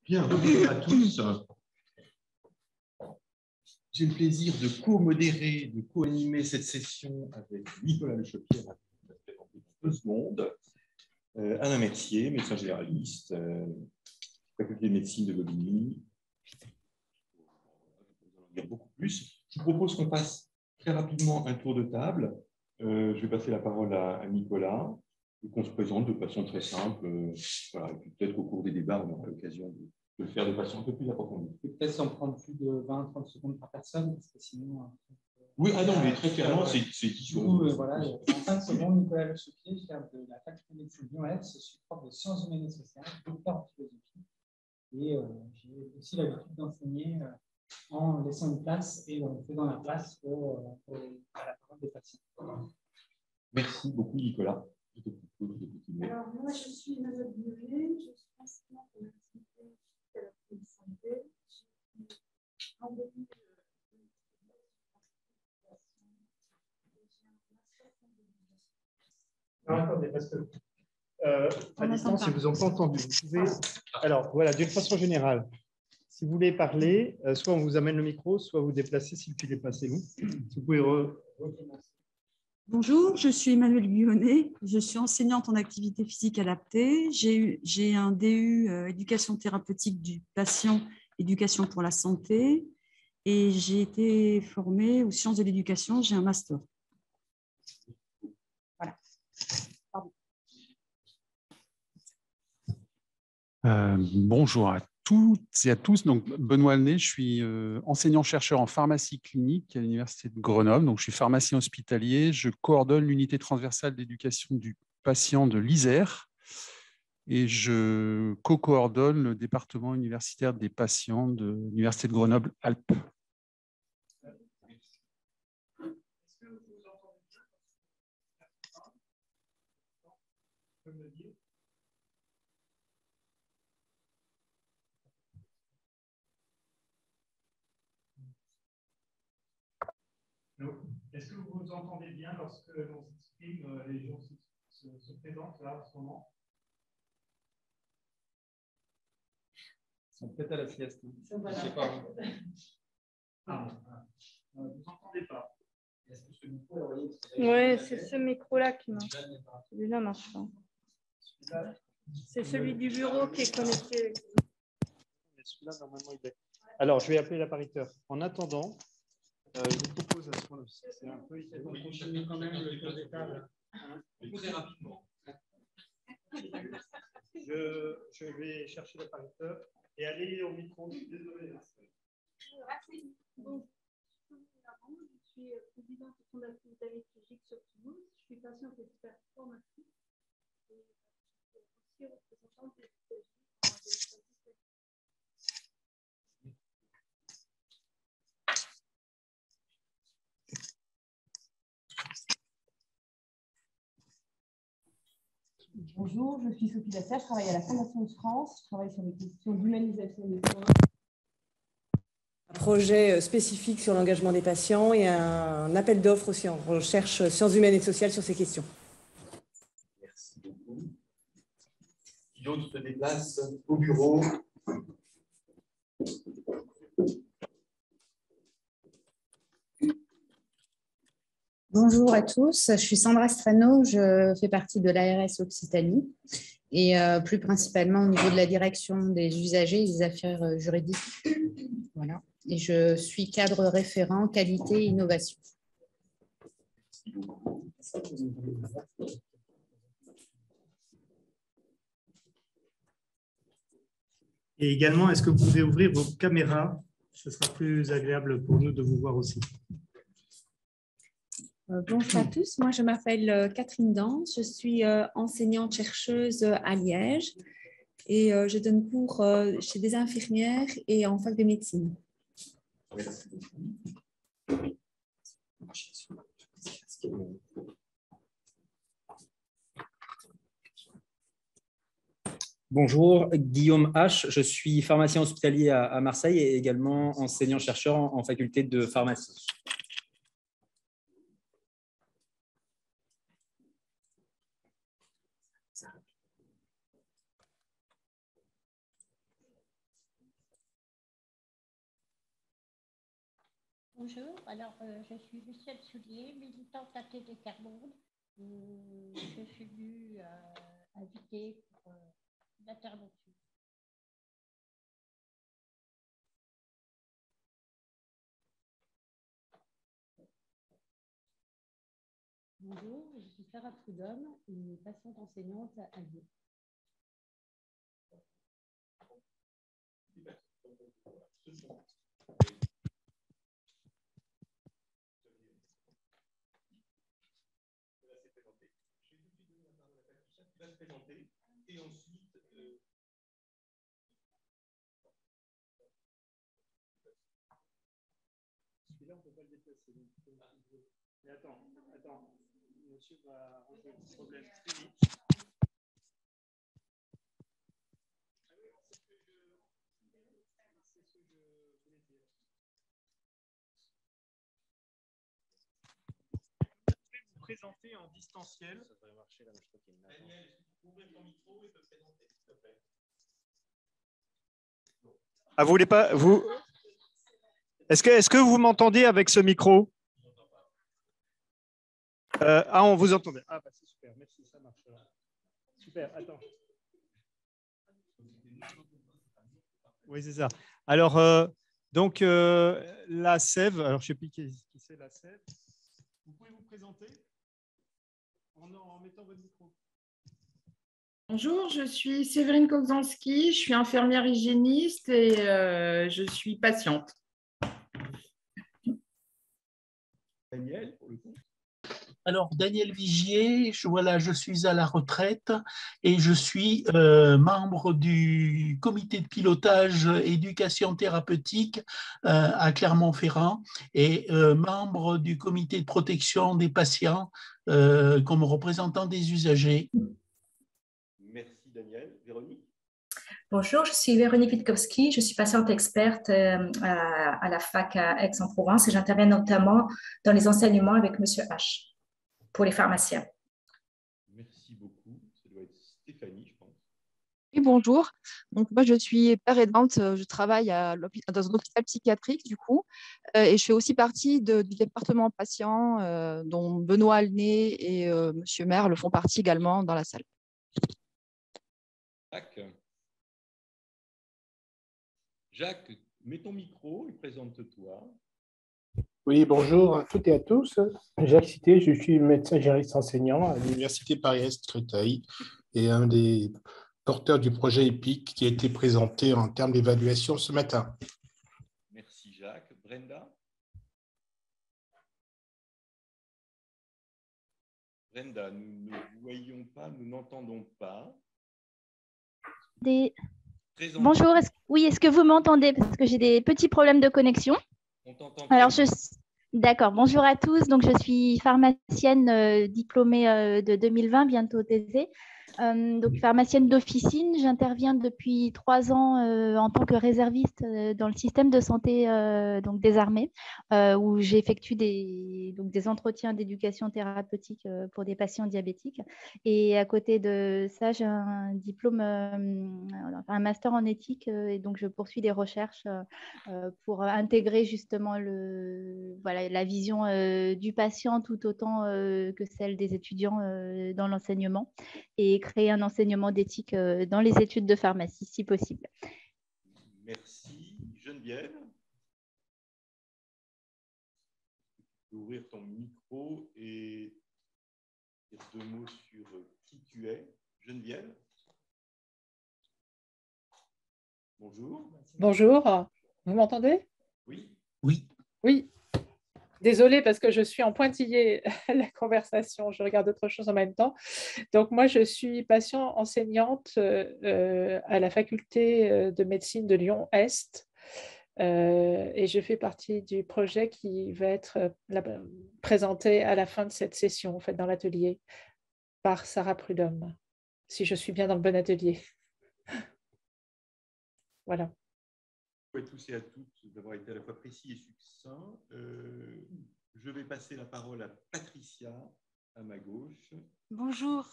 Bien, bonjour à tous. J'ai le plaisir de co-modérer, de co-animer cette session avec Nicolas Lechopier, qui va se présenter dans 2 secondes. Alain Mercier, médecin généraliste, faculté de médecine de Bobigny. Vous allez en dire beaucoup plus. Je vous propose qu'on passe très rapidement un tour de table. Je vais passer la parole à Nicolas et qu'on se présente de façon très simple. Voilà, et puis peut-être qu'au cours des débats, on aura l'occasion de le faire de façon un peu plus approfondie. Peut-être si on prend plus de 20-30 secondes par personne, parce que sinon... Oui, ah non, mais très clairement, c'est 10 secondes. Voilà, en 5 secondes, Nicolas Lechopier, chef de la faculté de médecine Lyon-Est, je suis prof de sciences humaines et sociales, docteur en philosophie, et j'ai aussi l'habitude d'enseigner en laissant une place et en faisant la place à la parole des patients. Merci beaucoup, Nicolas. Alors, moi, je suis Emmanuelle Buret, je suis enseignante en activité à la de santé. J'ai rendez-vous Attendez, parce que à distance, je ne vous ai pas entendu. Vous pouvez... Alors, voilà, d'une façon générale, si vous voulez parler, soit on vous amène le micro, soit vous déplacez si le fil est passé. Si vous pouvez recommencer. Bonjour, je suis Emmanuelle Guyonnet, je suis enseignante en activité physique adaptée. J'ai un DU éducation thérapeutique du patient, éducation pour la santé, et j'ai été formée aux sciences de l'éducation, j'ai un master. Voilà. Bonjour à toutes et à tous. Donc, Benoît Alnay, je suis enseignant-chercheur en pharmacie clinique à l'Université de Grenoble. Donc, je suis pharmacien hospitalier. Je coordonne l'unité transversale d'éducation du patient de l'Isère et je co-coordonne le département universitaire des patients de l'Université de Grenoble-Alpes. Est-ce que vous vous entendez bien lorsque l'on s'exprime, les gens se présentent là en ce moment? Ils sont peut-être à la sieste. Je ne sais pas. Vous n'entendez pas? Oui, c'est ce micro-là qui marche. Celui-là ne marche pas. C'est celui du bureau qui est connecté. Celui-là, normalement, il est. Alors, je vais appeler l'appariteur. En attendant, je vous propose, c'est un peu, on continue quand même le tour des tables. Très rapidement. Je vais chercher l'appariteur et aller au micro. Désolé. Bon. Je suis présidente du Fonds d'activité physique sur Toulouse. Je suis patiente experte formatrice et je suis aussi représentante des états. Bonjour, je suis Sophie Lasserre, je travaille à la Fondation de France, je travaille sur les questions d'humanisation des soins. Un projet spécifique sur l'engagement des patients et un appel d'offres aussi en recherche sciences humaines et sociales sur ces questions. Merci beaucoup. Qui d'autre se déplace au bureau? Bonjour à tous, je suis Sandra Strano, je fais partie de l'ARS Occitanie et plus principalement au niveau de la direction des usagers et des affaires juridiques. Voilà. Et je suis cadre référent qualité et innovation. Et également, est-ce que vous pouvez ouvrir vos caméras? Ce sera plus agréable pour nous de vous voir aussi. Bonjour à tous, moi je m'appelle Catherine Danse, je suis enseignante-chercheuse à Liège et je donne cours chez des infirmières et en fac de médecine. Bonjour, Guillaume H. Je suis pharmacien hospitalier à Marseille et également enseignant-chercheur en faculté de pharmacie. Bonjour, alors je suis Lucienne Soulier, militante ATD Carmonde. Je suis venue invitée pour l'intervention. Bonjour, je suis Sarah Prudhomme, une patiente enseignante à Lyon. Va se présenter et ensuite celui-là on ne peut pas le déplacer. Mais attends, monsieur va résoudre le problème très vite. C'est ce que je voulais dire. Vous présenter en distanciel. Ça devrait marcher là, mais je crois qu'il y a une Daniel, est-ce que tu peux ouvrir ton micro et te présenter, s'il te plaît? Ah, vous voulez pas vous? Est-ce que vous m'entendez avec ce micro? On vous entendait. Ah, bah, c'est super, merci, ça marche. Super, attends. Oui, c'est ça. Alors, donc, la Sève, alors je ne sais plus qui c'est la Sève. Vous pouvez vous présenter en mettant votre micro. Bonjour, je suis Séverine Kozanski, je suis infirmière hygiéniste et je suis patiente. Daniel, pour le coup. Alors, Daniel Vigier, je suis à la retraite et je suis membre du comité de pilotage éducation thérapeutique à Clermont-Ferrand et membre du comité de protection des patients comme représentant des usagers. Merci Daniel. Véronique? Bonjour, je suis Véronique Witkowski, je suis patiente experte à la fac à Aix-en-Provence et j'interviens notamment dans les enseignements avec Monsieur H pour les pharmaciens. Merci beaucoup. Ça doit être Stéphanie, je pense. Oui, bonjour. Donc, moi, je suis père aidante. Je travaille dans un hôpital psychiatrique, du coup, et je fais aussi partie du département patient, dont Benoît Alné et Monsieur Maire le font partie également dans la salle. Jacques, mets ton micro et présente-toi. Oui, bonjour à toutes et à tous. Jacques Cité, je suis médecin généraliste enseignant à l'Université Paris-Est Créteil et un des porteurs du projet EPIC qui a été présenté en termes d'évaluation ce matin. Merci Jacques. Brenda? Brenda, nous ne voyons pas, nous n'entendons pas. Bonjour, est-ce que vous m'entendez? Parce que j'ai des petits problèmes de connexion. On t'entend. Alors, d'accord, bonjour à tous. Donc, je suis pharmacienne diplômée de 2020, bientôt thésée. Donc, pharmacienne d'officine. J'interviens depuis 3 ans en tant que réserviste dans le système de santé donc des armées, où j'effectue des entretiens d'éducation thérapeutique pour des patients diabétiques. Et à côté de ça, j'ai un diplôme, un master en éthique, et donc je poursuis des recherches pour intégrer justement la vision du patient tout autant que celle des étudiants dans l'enseignement, et créer un enseignement d'éthique dans les études de pharmacie, si possible. Merci. Geneviève? Tu peux ouvrir ton micro et dire 2 mots sur qui tu es. Geneviève? Bonjour. Bonjour, vous m'entendez? Oui. Oui. Oui. Désolée parce que je suis en pointillé à la conversation, je regarde autre chose en même temps. Donc moi, je suis patient enseignante à la faculté de médecine de Lyon-Est et je fais partie du projet qui va être présenté à la fin de cette session, en fait, dans l'atelier, par Sarah Prudhomme, si je suis bien dans le bon atelier. Voilà. À tous et à toutes d'avoir été à la fois précis et succinct. Je vais passer la parole à Patricia, à ma gauche. Bonjour,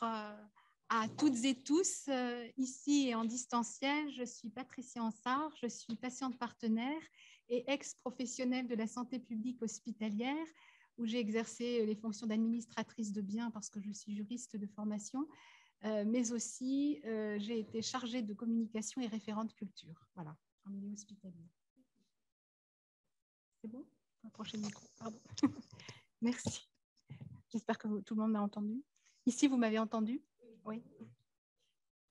À toutes et tous, ici et en distanciel, je suis Patricia Ansart, je suis patiente partenaire et ex-professionnelle de la santé publique hospitalière, où j'ai exercé les fonctions d'administratrice de biens parce que je suis juriste de formation, mais aussi j'ai été chargée de communication et référente culture, voilà, en milieu hospitalier. C'est bon? Approchez le micro, pardon. Merci. J'espère que tout le monde m'a entendu. Ici, vous m'avez entendu? Oui.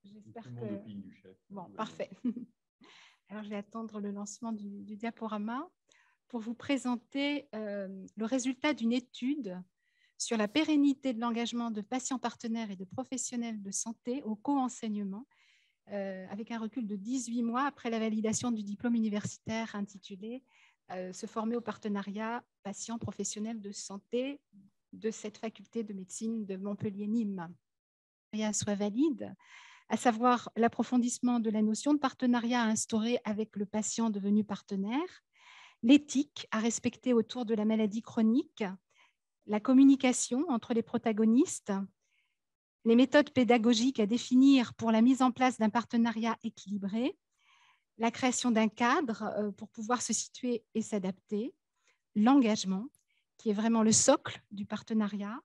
J'espère que... Bon, parfait. Alors, je vais attendre le lancement du diaporama pour vous présenter le résultat d'une étude sur la pérennité de l'engagement de patients partenaires et de professionnels de santé au co-enseignement, avec un recul de 18 mois après la validation du diplôme universitaire intitulé « Se former au partenariat patients professionnels de santé » de cette faculté de médecine de Montpellier-Nîmes. Soit valide, à savoir l'approfondissement de la notion de partenariat à instaurer avec le patient devenu partenaire, l'éthique à respecter autour de la maladie chronique, la communication entre les protagonistes, les méthodes pédagogiques à définir pour la mise en place d'un partenariat équilibré, la création d'un cadre pour pouvoir se situer et s'adapter, l'engagement, qui est vraiment le socle du partenariat,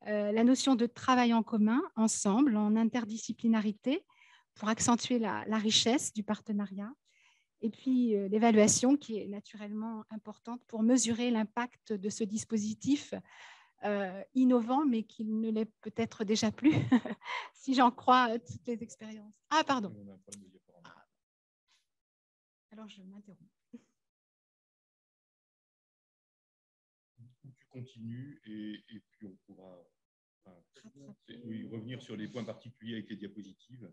la notion de travail en commun, ensemble, en interdisciplinarité, pour accentuer la richesse du partenariat, et puis l'évaluation qui est naturellement importante pour mesurer l'impact de ce dispositif innovant, mais qui ne l'est peut-être déjà plus, si j'en crois toutes les expériences. Ah, pardon. Alors, je m'interromps. Tu continues et puis on pourra revenir sur les points particuliers avec les diapositives.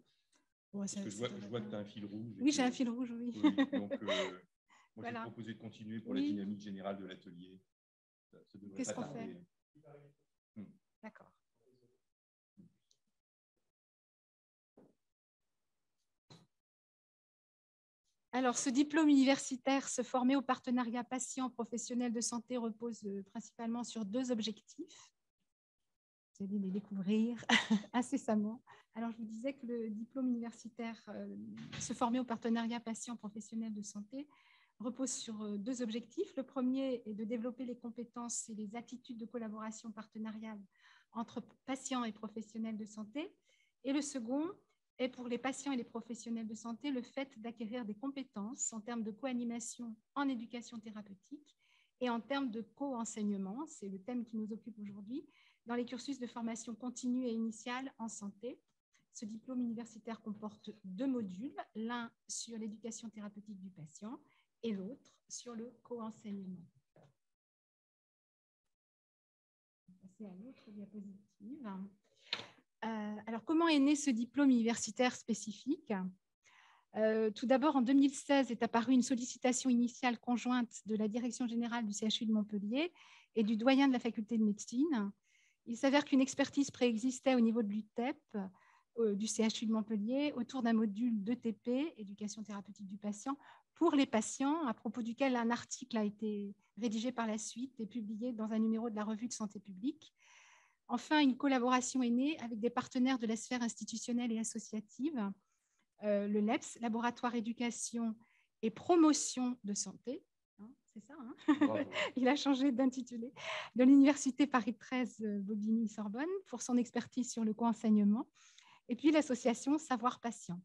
Ouais, parce que je vois que tu as un fil rouge. Oui, j'ai un fil rouge, oui. Oui, donc, moi, voilà. j'ai proposé de continuer pour la dynamique générale de l'atelier. Qu'est-ce qu'on fait? D'accord. Alors, ce diplôme universitaire, se former au partenariat patient-professionnel de santé, repose principalement sur deux objectifs. Vous allez les découvrir incessamment. Alors, je vous disais que le diplôme universitaire, se former au partenariat patient-professionnel de santé, repose sur deux objectifs. Le premier est de développer les compétences et les attitudes de collaboration partenariale entre patients et professionnels de santé. Et le second est pour les patients et les professionnels de santé le fait d'acquérir des compétences en termes de co-animation en éducation thérapeutique et en termes de co-enseignement, c'est le thème qui nous occupe aujourd'hui, dans les cursus de formation continue et initiale en santé. Ce diplôme universitaire comporte deux modules, l'un sur l'éducation thérapeutique du patient et l'autre sur le co-enseignement. On va passer à l'autre diapositive. Alors, comment est né ce diplôme universitaire spécifique? Tout d'abord, en 2016 est apparue une sollicitation initiale conjointe de la Direction générale du CHU de Montpellier et du doyen de la faculté de médecine. Il s'avère qu'une expertise préexistait au niveau de l'UTEP, du CHU de Montpellier, autour d'un module d'ETP, éducation thérapeutique du patient, pour les patients, à propos duquel un article a été rédigé par la suite et publié dans un numéro de la revue de santé publique. Enfin, une collaboration est née avec des partenaires de la sphère institutionnelle et associative, le LEPS, Laboratoire Éducation et Promotion de Santé, c'est ça, hein? Il a changé d'intitulé, de l'Université Paris 13 Bobigny-Sorbonne pour son expertise sur le co-enseignement, et puis l'association Savoir Patient.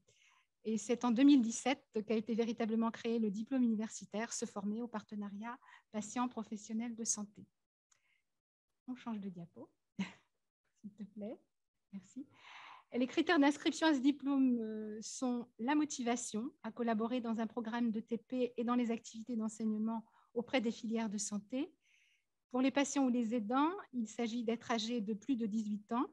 Et c'est en 2017 qu'a été véritablement créé le diplôme universitaire se former au partenariat patient professionnel de santé. On change de diapo, s'il te plaît. Merci. Et les critères d'inscription à ce diplôme sont la motivation à collaborer dans un programme de TP et dans les activités d'enseignement auprès des filières de santé. Pour les patients ou les aidants, il s'agit d'être âgé de plus de 18 ans,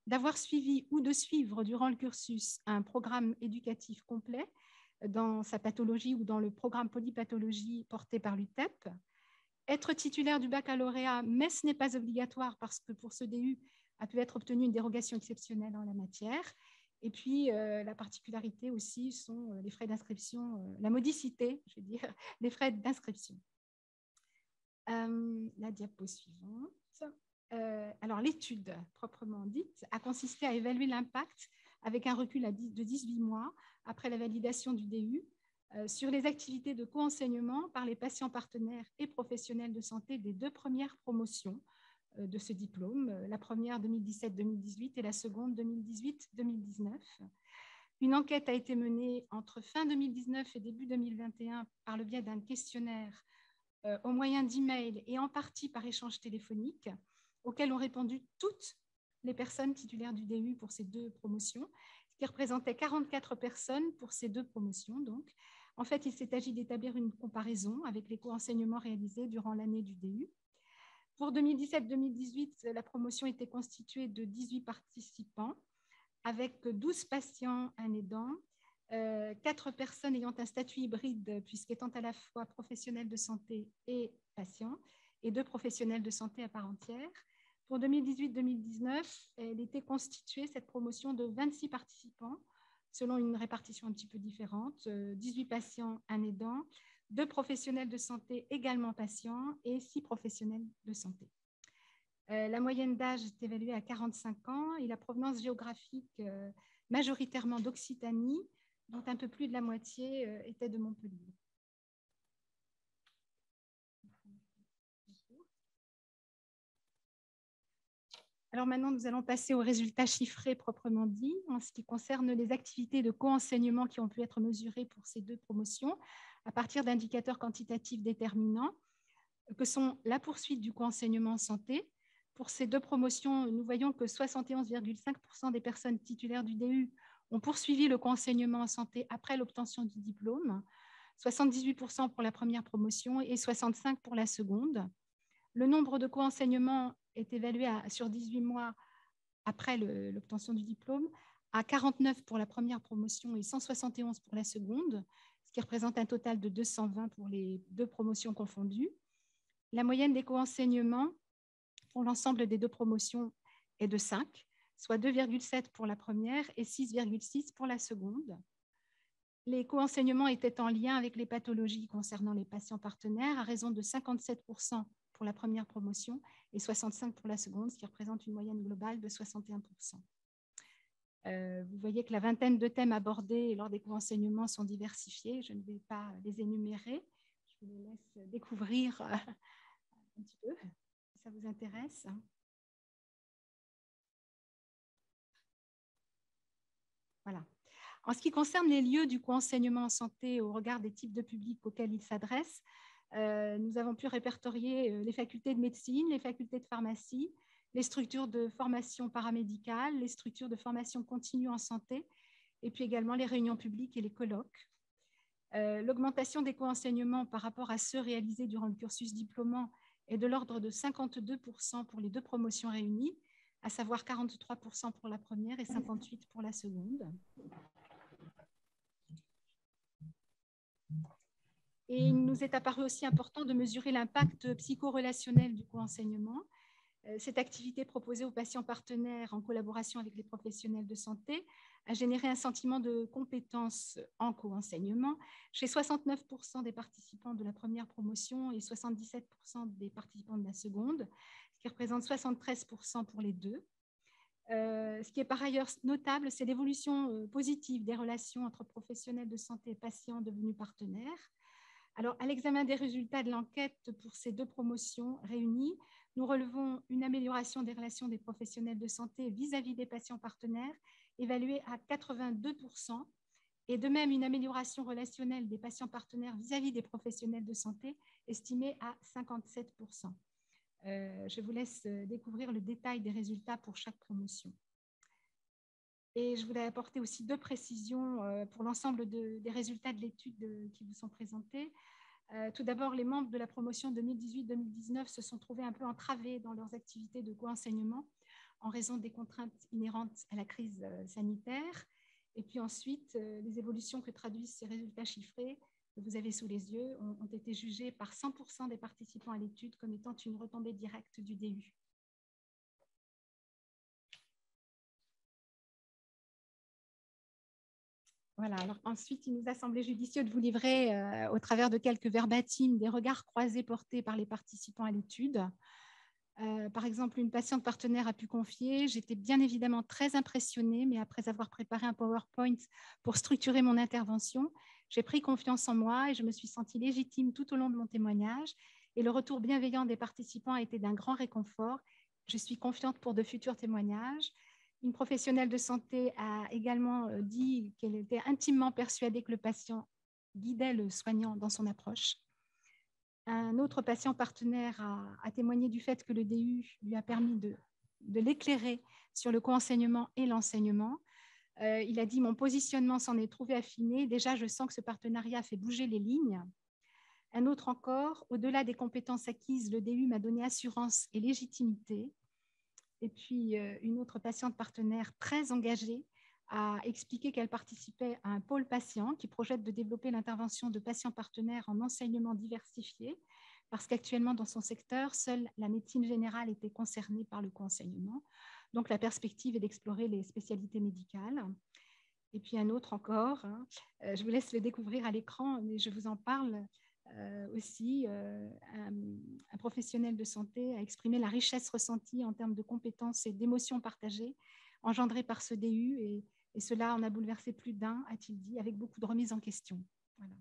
d'avoir suivi ou de suivre durant le cursus un programme éducatif complet dans sa pathologie ou dans le programme polypathologie porté par l'UTEP, être titulaire du baccalauréat, mais ce n'est pas obligatoire parce que pour ce DU a pu être obtenue une dérogation exceptionnelle en la matière. Et puis, la particularité aussi sont les frais d'inscription, la modicité, je veux dire, des frais d'inscription. La diapo suivante. Alors, l'étude proprement dite a consisté à évaluer l'impact avec un recul de 18 mois après la validation du DU sur les activités de co-enseignement par les patients partenaires et professionnels de santé des 2 premières promotions de ce diplôme, la première 2017-2018 et la seconde 2018-2019. Une enquête a été menée entre fin 2019 et début 2021 par le biais d'un questionnaire au moyen d'email et en partie par échange téléphonique, auquel ont répondu toutes les personnes titulaires du DU pour ces 2 promotions, ce qui représentait 44 personnes pour ces 2 promotions. Donc, en fait, il s'est agi d'établir une comparaison avec les co-enseignements réalisés durant l'année du DU. Pour 2017-2018, la promotion était constituée de 18 participants, avec 12 patients, un aidant, 4 personnes ayant un statut hybride, puisqu'étant à la fois professionnels de santé et patients, et 2 professionnels de santé à part entière. Pour 2018-2019, elle était constituée, cette promotion, de 26 participants, selon une répartition un petit peu différente, 18 patients, un aidant, 2 professionnels de santé également patients et 6 professionnels de santé. La moyenne d'âge est évaluée à 45 ans et la provenance géographique majoritairement d'Occitanie, dont un peu plus de la moitié était de Montpellier. Alors maintenant, nous allons passer aux résultats chiffrés proprement dit, en ce qui concerne les activités de co-enseignement qui ont pu être mesurées pour ces 2 promotions, à partir d'indicateurs quantitatifs déterminants, que sont la poursuite du co-enseignement en santé. Pour ces 2 promotions, nous voyons que 71,5% des personnes titulaires du DU ont poursuivi le co-enseignement en santé après l'obtention du diplôme, 78% pour la première promotion et 65% pour la seconde. Le nombre de co-enseignements est évalué sur 18 mois après l'obtention du diplôme, à 49 pour la première promotion et 171 pour la seconde, ce qui représente un total de 220 pour les 2 promotions confondues. La moyenne des co-enseignements pour l'ensemble des 2 promotions est de 5, soit 2,7 pour la première et 6,6 pour la seconde. Les co-enseignements étaient en lien avec les pathologies concernant les patients partenaires à raison de 57% pour la première promotion et 65% pour la seconde, ce qui représente une moyenne globale de 61%. Vous voyez que la vingtaine de thèmes abordés lors des co-enseignements sont diversifiés. Je ne vais pas les énumérer. Je vous les laisse découvrir un petit peu, si ça vous intéresse. Voilà. En ce qui concerne les lieux du co-enseignement en santé au regard des types de publics auxquels ils s'adressent, nous avons pu répertorier les facultés de médecine, les facultés de pharmacie, les structures de formation paramédicale, les structures de formation continue en santé, et puis également les réunions publiques et les colloques. L'augmentation des co-enseignements par rapport à ceux réalisés durant le cursus diplômant est de l'ordre de 52% pour les 2 promotions réunies, à savoir 43% pour la première et 58% pour la seconde. Et il nous est apparu aussi important de mesurer l'impact psychorelationnel du co-enseignement. Cette activité proposée aux patients partenaires en collaboration avec les professionnels de santé a généré un sentiment de compétence en co-enseignement chez 69% des participants de la première promotion et 77% des participants de la seconde, ce qui représente 73% pour les 2. Ce qui est par ailleurs notable, c'est l'évolution positive des relations entre professionnels de santé et patients devenus partenaires. Alors, à l'examen des résultats de l'enquête pour ces 2 promotions réunies, nous relevons une amélioration des relations des professionnels de santé vis-à-vis des patients partenaires, évaluée à 82%, et de même une amélioration relationnelle des patients partenaires vis-à-vis des professionnels de santé, estimée à 57%. Je vous laisse découvrir le détail des résultats pour chaque promotion. Et je voulais apporter aussi 2 précisions pour l'ensemble des résultats de l'étude qui vous sont présentés. Tout d'abord, les membres de la promotion 2018-2019 se sont trouvés un peu entravés dans leurs activités de co-enseignement en raison des contraintes inhérentes à la crise sanitaire. Et puis ensuite, les évolutions que traduisent ces résultats chiffrés que vous avez sous les yeux ont été jugées par 100% des participants à l'étude comme étant une retombée directe du DU. Voilà, alors ensuite, il nous a semblé judicieux de vous livrer, au travers de quelques verbatims, des regards croisés portés par les participants à l'étude. Par exemple, une patiente partenaire a pu confier: j'étais bien évidemment très impressionnée, mais après avoir préparé un PowerPoint pour structurer mon intervention, j'ai pris confiance en moi et je me suis sentie légitime tout au long de mon témoignage. Et le retour bienveillant des participants a été d'un grand réconfort. Je suis confiante pour de futurs témoignages. Une professionnelle de santé a également dit qu'elle était intimement persuadée que le patient guidait le soignant dans son approche. Un autre patient partenaire a témoigné du fait que le DU lui a permis de l'éclairer sur le co-enseignement et l'enseignement. Il a dit: mon positionnement s'en est trouvé affiné. Déjà, je sens que ce partenariat a fait bouger les lignes. Un autre encore: au-delà des compétences acquises, le DU m'a donné assurance et légitimité. Et puis, une autre patiente partenaire très engagée a expliqué qu'elle participait à un pôle patient qui projette de développer l'intervention de patients partenaires en enseignement diversifié, parce qu'actuellement, dans son secteur, seule la médecine générale était concernée par le co-enseignement. Donc, la perspective est d'explorer les spécialités médicales. Et puis, un autre encore, je vous laisse le découvrir à l'écran, mais je vous en parle aussi. Un professionnel de santé a exprimé la richesse ressentie en termes de compétences et d'émotions partagées engendrées par ce DU, et cela en a bouleversé plus d'un, a-t-il dit, avec beaucoup de remises en question. Voilà.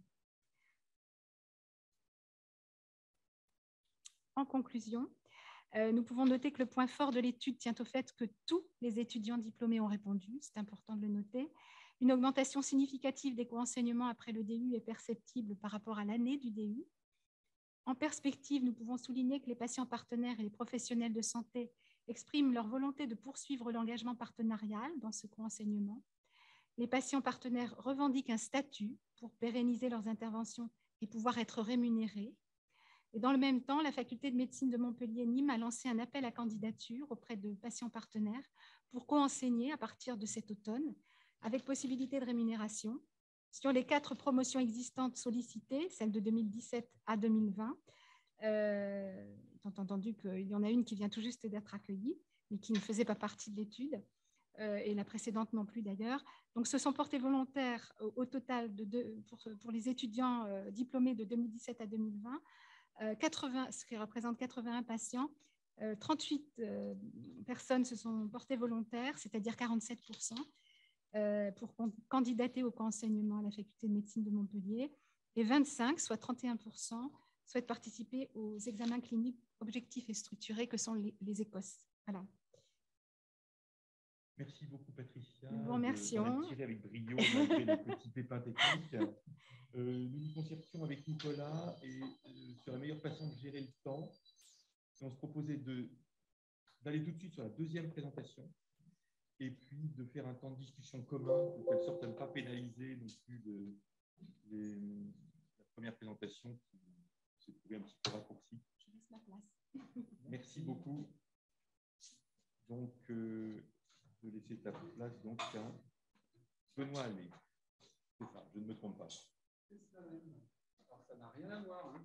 En conclusion, nous pouvons noter que le point fort de l'étude tient au fait que tous les étudiants diplômés ont répondu, c'est important de le noter. Une augmentation significative des co-enseignements après le DU est perceptible par rapport à l'année du DU. En perspective, nous pouvons souligner que les patients partenaires et les professionnels de santé expriment leur volonté de poursuivre l'engagement partenarial dans ce co-enseignement. Les patients partenaires revendiquent un statut pour pérenniser leurs interventions et pouvoir être rémunérés. Et dans le même temps, la faculté de médecine de Montpellier-Nîmes a lancé un appel à candidature auprès de patients partenaires pour co-enseigner à partir de cet automne, avec possibilité de rémunération. Sur les 4 promotions existantes sollicitées, celles de 2017 à 2020, étant entendu qu'il y en a une qui vient tout juste d'être accueillie, mais qui ne faisait pas partie de l'étude, et la précédente non plus d'ailleurs. Donc, se sont portés volontaires au total pour les étudiants diplômés de 2017 à 2020, 80, ce qui représente 81 patients. 38 personnes se sont portées volontaires, c'est-à-dire 47%, pour candidater au co-enseignement à la faculté de médecine de Montpellier, et 25, soit 31%, souhaitent participer aux examens cliniques objectifs et structurés que sont les ECOS. Voilà. Merci beaucoup, Patricia. Nous vous remercions. Tiré avec brio malgré les petits pépins techniques. Nous nous concertions avec Nicolas et sur la meilleure façon de gérer le temps. Et on se proposait d'aller tout de suite sur la deuxième présentation et puis de faire un temps de discussion commun de telle sorte à ne pas pénaliser non plus la première présentation qui s'est trouvée un petit peu raccourcie. Je laisse ma place. Merci beaucoup. Donc, de laisser ta place donc à Benoît Allais. C'est ça, je ne me trompe pas. Alors, ça n'a rien à voir. Hein.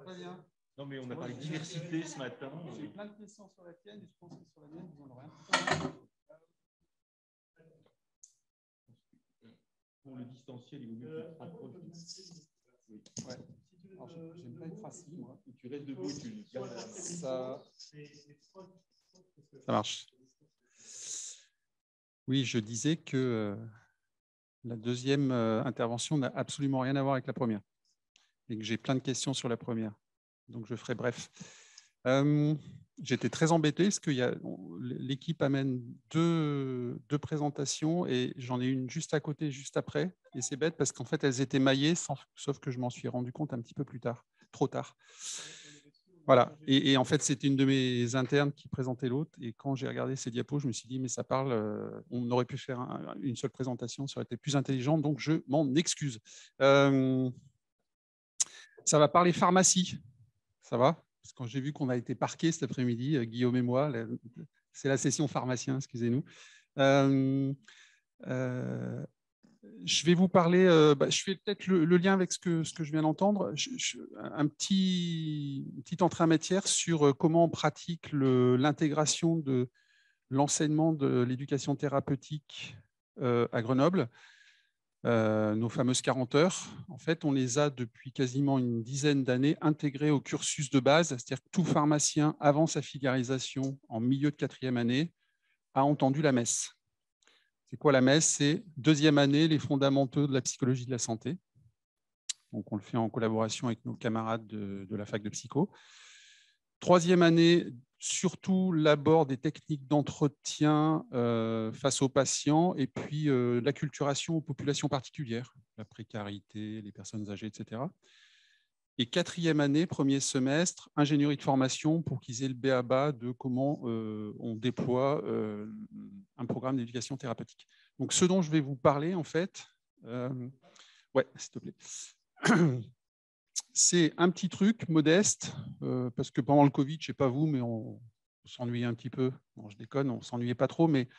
Très bien. Non, mais on a parlé de diversité ce matin. J'ai plein de questions sur la tienne et je pense que sur la mienne, vous en aurez un. Pour le distanciel, il vaut mieux que tu te rapproches. Oui. Ouais. Alors, j'aime pas être assis, moi. Et tu restes debout et tu gardes ça. Ça marche. Oui, je disais que la deuxième intervention n'a absolument rien à voir avec la première et que j'ai plein de questions sur la première. Donc, je ferai bref. J'étais très embêté parce que l'équipe amène deux présentations et j'en ai une juste à côté, juste après. Et c'est bête parce qu'en fait, elles étaient maillées, sauf que je m'en suis rendu compte un petit peu plus tard, trop tard. Voilà. Et en fait, c'était une de mes internes qui présentait l'autre. Et quand j'ai regardé ces diapos, je me suis dit, mais ça parle, on aurait pu faire une seule présentation, ça aurait été plus intelligent. Donc, je m'en excuse. Ça va parler pharmacie. Ça va? Parce que quand j'ai vu qu'on a été parqués cet après-midi, Guillaume et moi, c'est la session pharmacien, excusez-nous. Je vais vous parler, je fais peut-être le lien avec ce que je viens d'entendre, une petite entrée en matière sur comment on pratique l'intégration de l'enseignement de l'éducation thérapeutique à Grenoble. nos fameuses 40 heures. En fait, on les a depuis quasiment une dizaine d'années intégrées au cursus de base, c'est-à-dire que tout pharmacien, avant sa filiarisation en milieu de 4e année, a entendu la messe. C'est quoi la messe? C'est 2e année, les fondamentaux de la psychologie de la santé. Donc, on le fait en collaboration avec nos camarades de la fac de psycho. 3e année, surtout l'abord des techniques d'entretien face aux patients et puis l'acculturation aux populations particulières, la précarité, les personnes âgées, etc. Et 4e année, 1er semestre, ingénierie de formation pour qu'ils aient le b.a.-ba de comment on déploie un programme d'éducation thérapeutique. Donc, ce dont je vais vous parler, en fait, ouais, s'il te plaît. C'est un petit truc modeste, parce que pendant le Covid, je ne sais pas vous, mais on s'ennuyait un petit peu. Non, je déconne, on ne s'ennuyait pas trop, mais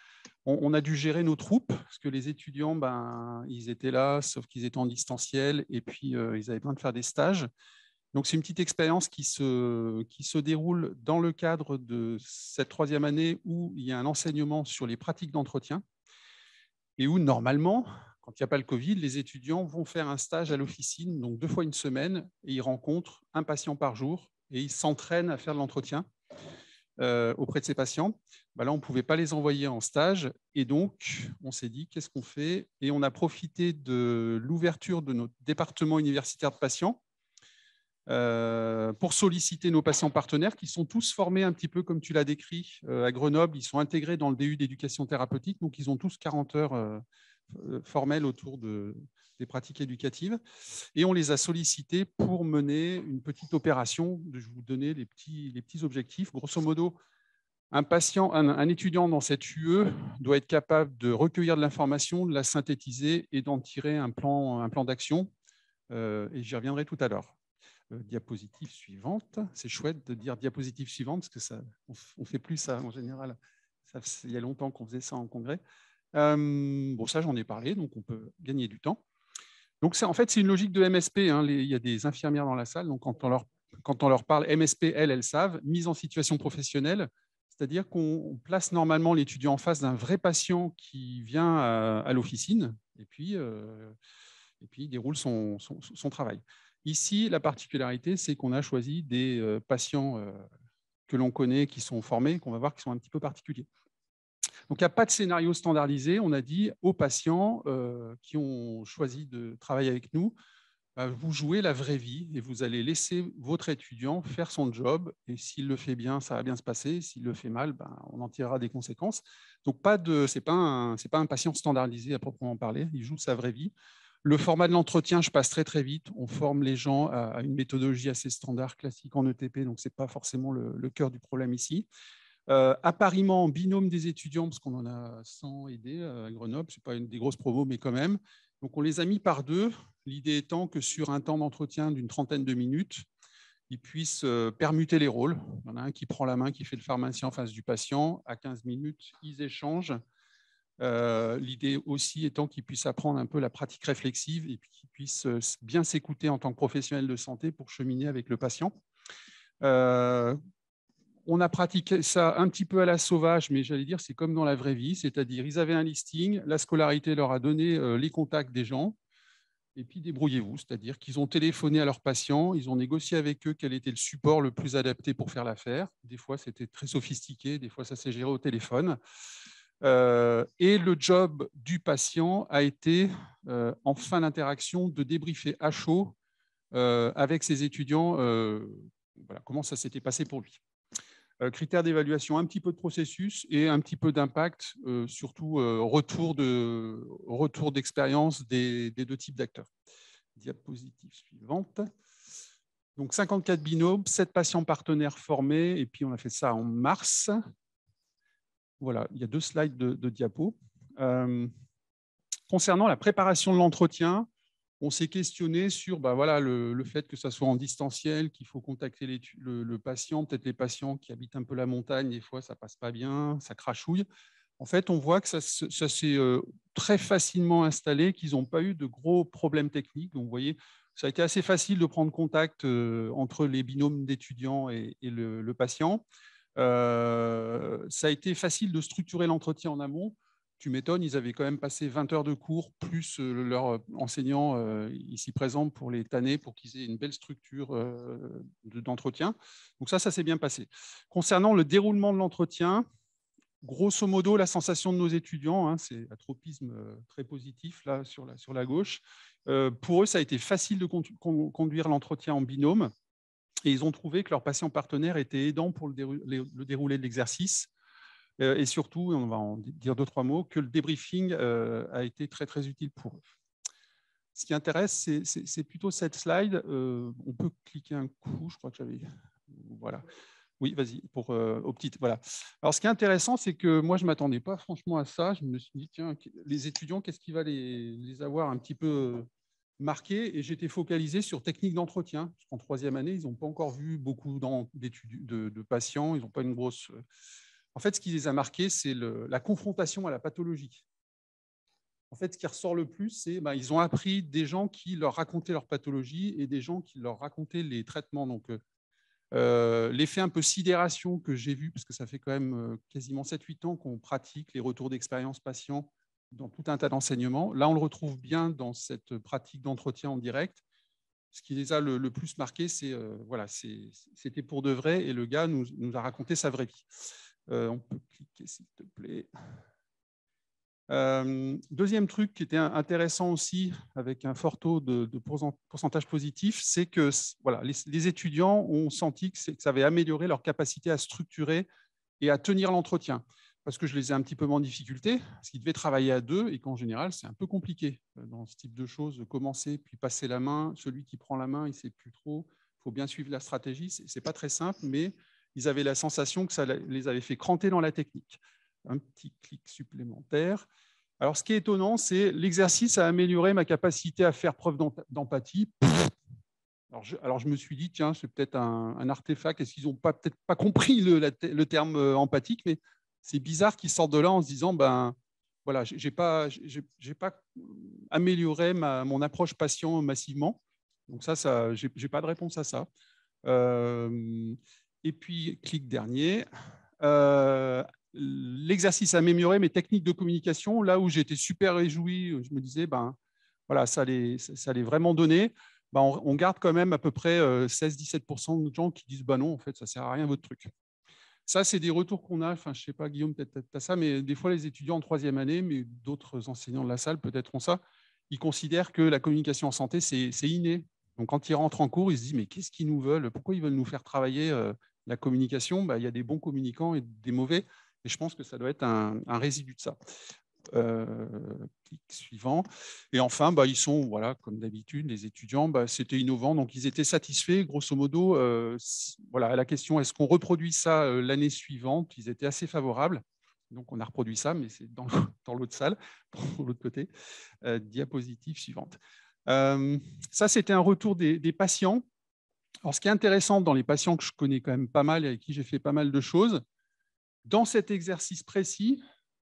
on a dû gérer nos troupes, parce que les étudiants, ben, ils étaient là, sauf qu'ils étaient en distanciel, et puis ils avaient besoin de faire des stages. Donc, c'est une petite expérience qui se déroule dans le cadre de cette 3e année où il y a un enseignement sur les pratiques d'entretien, et où, normalement, quand il n'y a pas le Covid, les étudiants vont faire un stage à l'officine, donc 2 fois une semaine, et ils rencontrent un patient par jour, et ils s'entraînent à faire de l'entretien auprès de ces patients. Ben là, on ne pouvait pas les envoyer en stage, et donc on s'est dit, qu'est-ce qu'on fait? Et on a profité de l'ouverture de notre département universitaire de patients pour solliciter nos patients partenaires, qui sont tous formés un petit peu comme tu l'as décrit à Grenoble. Ils sont intégrés dans le DU d'éducation thérapeutique, donc ils ont tous 40 heures formelles autour des pratiques éducatives, et on les a sollicités pour mener une petite opération. Je vais vous donner les petits objectifs. Grosso modo, un étudiant dans cette UE doit être capable de recueillir de l'information, de la synthétiser et d'en tirer un plan d'action, et j'y reviendrai tout à l'heure. Diapositive suivante. C'est chouette de dire diapositive suivante, parce que ça, on ne fait plus ça en général. Il y a longtemps qu'on faisait ça en congrès. Bon, ça, j'en ai parlé, donc on peut gagner du temps. Donc, en fait, c'est une logique de MSP. Hein. Il y a des infirmières dans la salle, donc quand on leur parle MSP, elles savent, mise en situation professionnelle, c'est-à-dire qu'on place normalement l'étudiant en face d'un vrai patient qui vient à l'officine et puis il déroule son travail. Ici, la particularité, c'est qu'on a choisi des patients que l'on connaît, qui sont formés, qu'on va voir qui sont un petit peu particuliers. Donc, il n'y a pas de scénario standardisé. On a dit aux patients qui ont choisi de travailler avec nous, vous jouez la vraie vie et vous allez laisser votre étudiant faire son job. Et s'il le fait bien, ça va bien se passer. S'il le fait mal, on en tirera des conséquences. Donc, ce n'est pas un patient standardisé à proprement parler. Il joue sa vraie vie. Le format de l'entretien, je passe très, très vite. On forme les gens à une méthodologie assez standard, classique en ETP. Donc, ce n'est pas forcément le cœur du problème ici. Appariement en binôme des étudiants, parce qu'on en a 100 aidés à Grenoble, ce n'est pas une des grosses promos, mais quand même. Donc, on les a mis par 2, l'idée étant que sur un temps d'entretien d'une 30aine de minutes, ils puissent permuter les rôles. Il y en a un qui prend la main, qui fait le pharmacien en face du patient. À 15 minutes, ils échangent. L'idée aussi étant qu'ils puissent apprendre un peu la pratique réflexive et qu'ils puissent bien s'écouter en tant que professionnels de santé pour cheminer avec le patient. On a pratiqué ça un petit peu à la sauvage, mais j'allais dire c'est comme dans la vraie vie, c'est-à-dire ils avaient un listing, la scolarité leur a donné les contacts des gens, et puis débrouillez-vous, c'est-à-dire qu'ils ont téléphoné à leurs patients, ils ont négocié avec eux quel était le support le plus adapté pour faire l'affaire. Des fois, c'était très sophistiqué, des fois, ça s'est géré au téléphone. Et le job du patient a été, en fin d'interaction, de débriefer à chaud avec ses étudiants voilà, comment ça s'était passé pour lui. Critères d'évaluation, un petit peu de processus et un petit peu d'impact, surtout retour d'expérience des 2 types d'acteurs. Diapositive suivante. Donc 54 binômes, 7 patients partenaires formés, et puis on a fait ça en mars. Voilà, il y a 2 slides de diapos. Concernant la préparation de l'entretien, on s'est questionné sur voilà, le fait que ça soit en distanciel, qu'il faut contacter le patient, peut-être les patients qui habitent un peu la montagne, des fois ça ne passe pas bien, ça crachouille. En fait, on voit que ça s'est très facilement installé, qu'ils n'ont pas eu de gros problèmes techniques. Donc, vous voyez, ça a été assez facile de prendre contact entre les binômes d'étudiants et le patient. Ça a été facile de structurer l'entretien en amont. tu m'étonnes, ils avaient quand même passé 20 heures de cours, plus leurs enseignants ici présents pour les tanner, pour qu'ils aient une belle structure d'entretien. Donc ça s'est bien passé. Concernant le déroulement de l'entretien, grosso modo, la sensation de nos étudiants, hein, c'est un tropisme très positif là, sur la gauche. Pour eux, ça a été facile de conduire l'entretien en binôme et ils ont trouvé que leur patient partenaire était aidant pour le déroulé de l'exercice. Et surtout, on va en dire 2-3 mots, que le débriefing a été très, très utile pour eux. Ce qui intéresse, c'est plutôt cette slide. On peut cliquer un coup, je crois que j'avais... Voilà. Oui, vas-y, au petit. Voilà. Alors, ce qui est intéressant, c'est que moi, je ne m'attendais pas franchement à ça. Je me suis dit, tiens, les étudiants, qu'est-ce qui va les avoir un petit peu marqués? Et j'étais focalisé sur technique d'entretien. Parce qu'en 3e année, ils n'ont pas encore vu beaucoup de patients. Ils n'ont pas une grosse... En fait, ce qui les a marqués, c'est la confrontation à la pathologie. En fait, ce qui ressort le plus, c'est qu'ils ont appris des gens qui leur racontaient leur pathologie et des gens qui leur racontaient les traitements. Donc, l'effet un peu sidération que j'ai vu, parce que ça fait quand même quasiment 7-8 ans qu'on pratique les retours d'expérience patients dans tout un tas d'enseignements. Là, on le retrouve bien dans cette pratique d'entretien en direct. Ce qui les a le plus marqués, c'est voilà, c'était pour de vrai et le gars nous a raconté sa vraie vie. On peut cliquer, s'il te plaît. Deuxième truc qui était intéressant aussi, avec un fort taux de pourcentage positif, c'est que voilà, les étudiants ont senti que ça avait amélioré leur capacité à structurer et à tenir l'entretien. Parce que je les ai un petit peu mis en difficulté, parce qu'ils devaient travailler à 2 et qu'en général, c'est un peu compliqué dans ce type de choses, de commencer, puis passer la main. Celui qui prend la main, il ne sait plus trop. Il faut bien suivre la stratégie. Ce n'est pas très simple, mais ils avaient la sensation que ça les avait fait cranter dans la technique. Un petit clic supplémentaire. Alors, ce qui est étonnant, c'est l'exercice a amélioré ma capacité à faire preuve d'empathie. Alors, je me suis dit, tiens, c'est peut-être un artefact. Est-ce qu'ils n'ont peut-être pas compris le terme empathique? Mais c'est bizarre qu'ils sortent de là en se disant, ben voilà, j'ai pas amélioré mon approche patient massivement. Donc ça j'ai pas de réponse à ça. Et puis, clic dernier. L'exercice a amélioré mes techniques de communication. Là où j'étais super réjoui, je me disais, ben voilà, ça allait vraiment donner. Ben, on garde quand même à peu près 16-17% de gens qui disent, ben non, en fait, ça ne sert à rien votre truc. Ça, c'est des retours qu'on a. Enfin, je ne sais pas, Guillaume, peut-être tu as ça, mais des fois, les étudiants en 3e année, mais d'autres enseignants de la salle peut-être ont ça, ils considèrent que la communication en santé, c'est inné. Donc, quand ils rentrent en cours, ils se disent, mais qu'est-ce qu'ils nous veulent? Pourquoi ils veulent nous faire travailler la communication? Ben, il y a des bons communicants et des mauvais. Et je pense que ça doit être un résidu de ça. Clic suivant. Et enfin, ils sont, voilà, comme d'habitude, les étudiants, c'était innovant, donc ils étaient satisfaits. Grosso modo, voilà, à la question, est-ce qu'on reproduit ça l'année suivante? Ils étaient assez favorables. Donc, on a reproduit ça, mais c'est dans l'autre salle, pour l'autre côté. Diapositive suivante. Ça, c'était un retour des patients. Alors, ce qui est intéressant dans les patients que je connais quand même pas mal et avec qui j'ai fait pas mal de choses, dans cet exercice précis,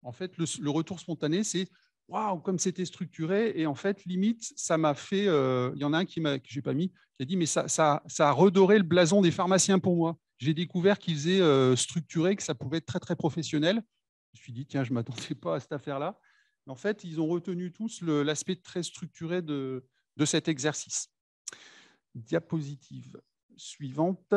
en fait, le retour spontané, c'est « waouh, comme c'était structuré ». Et en fait, limite, ça m'a fait… il y en a un que je n'ai pas mis, qui a dit « mais ça a redoré le blason des pharmaciens pour moi ». J'ai découvert qu'ils faisaient structuré, que ça pouvait être très, très professionnel. Je me suis dit « tiens, je ne m'attendais pas à cette affaire-là ». En fait, ils ont retenu tous l'aspect très structuré de cet exercice. Diapositive suivante.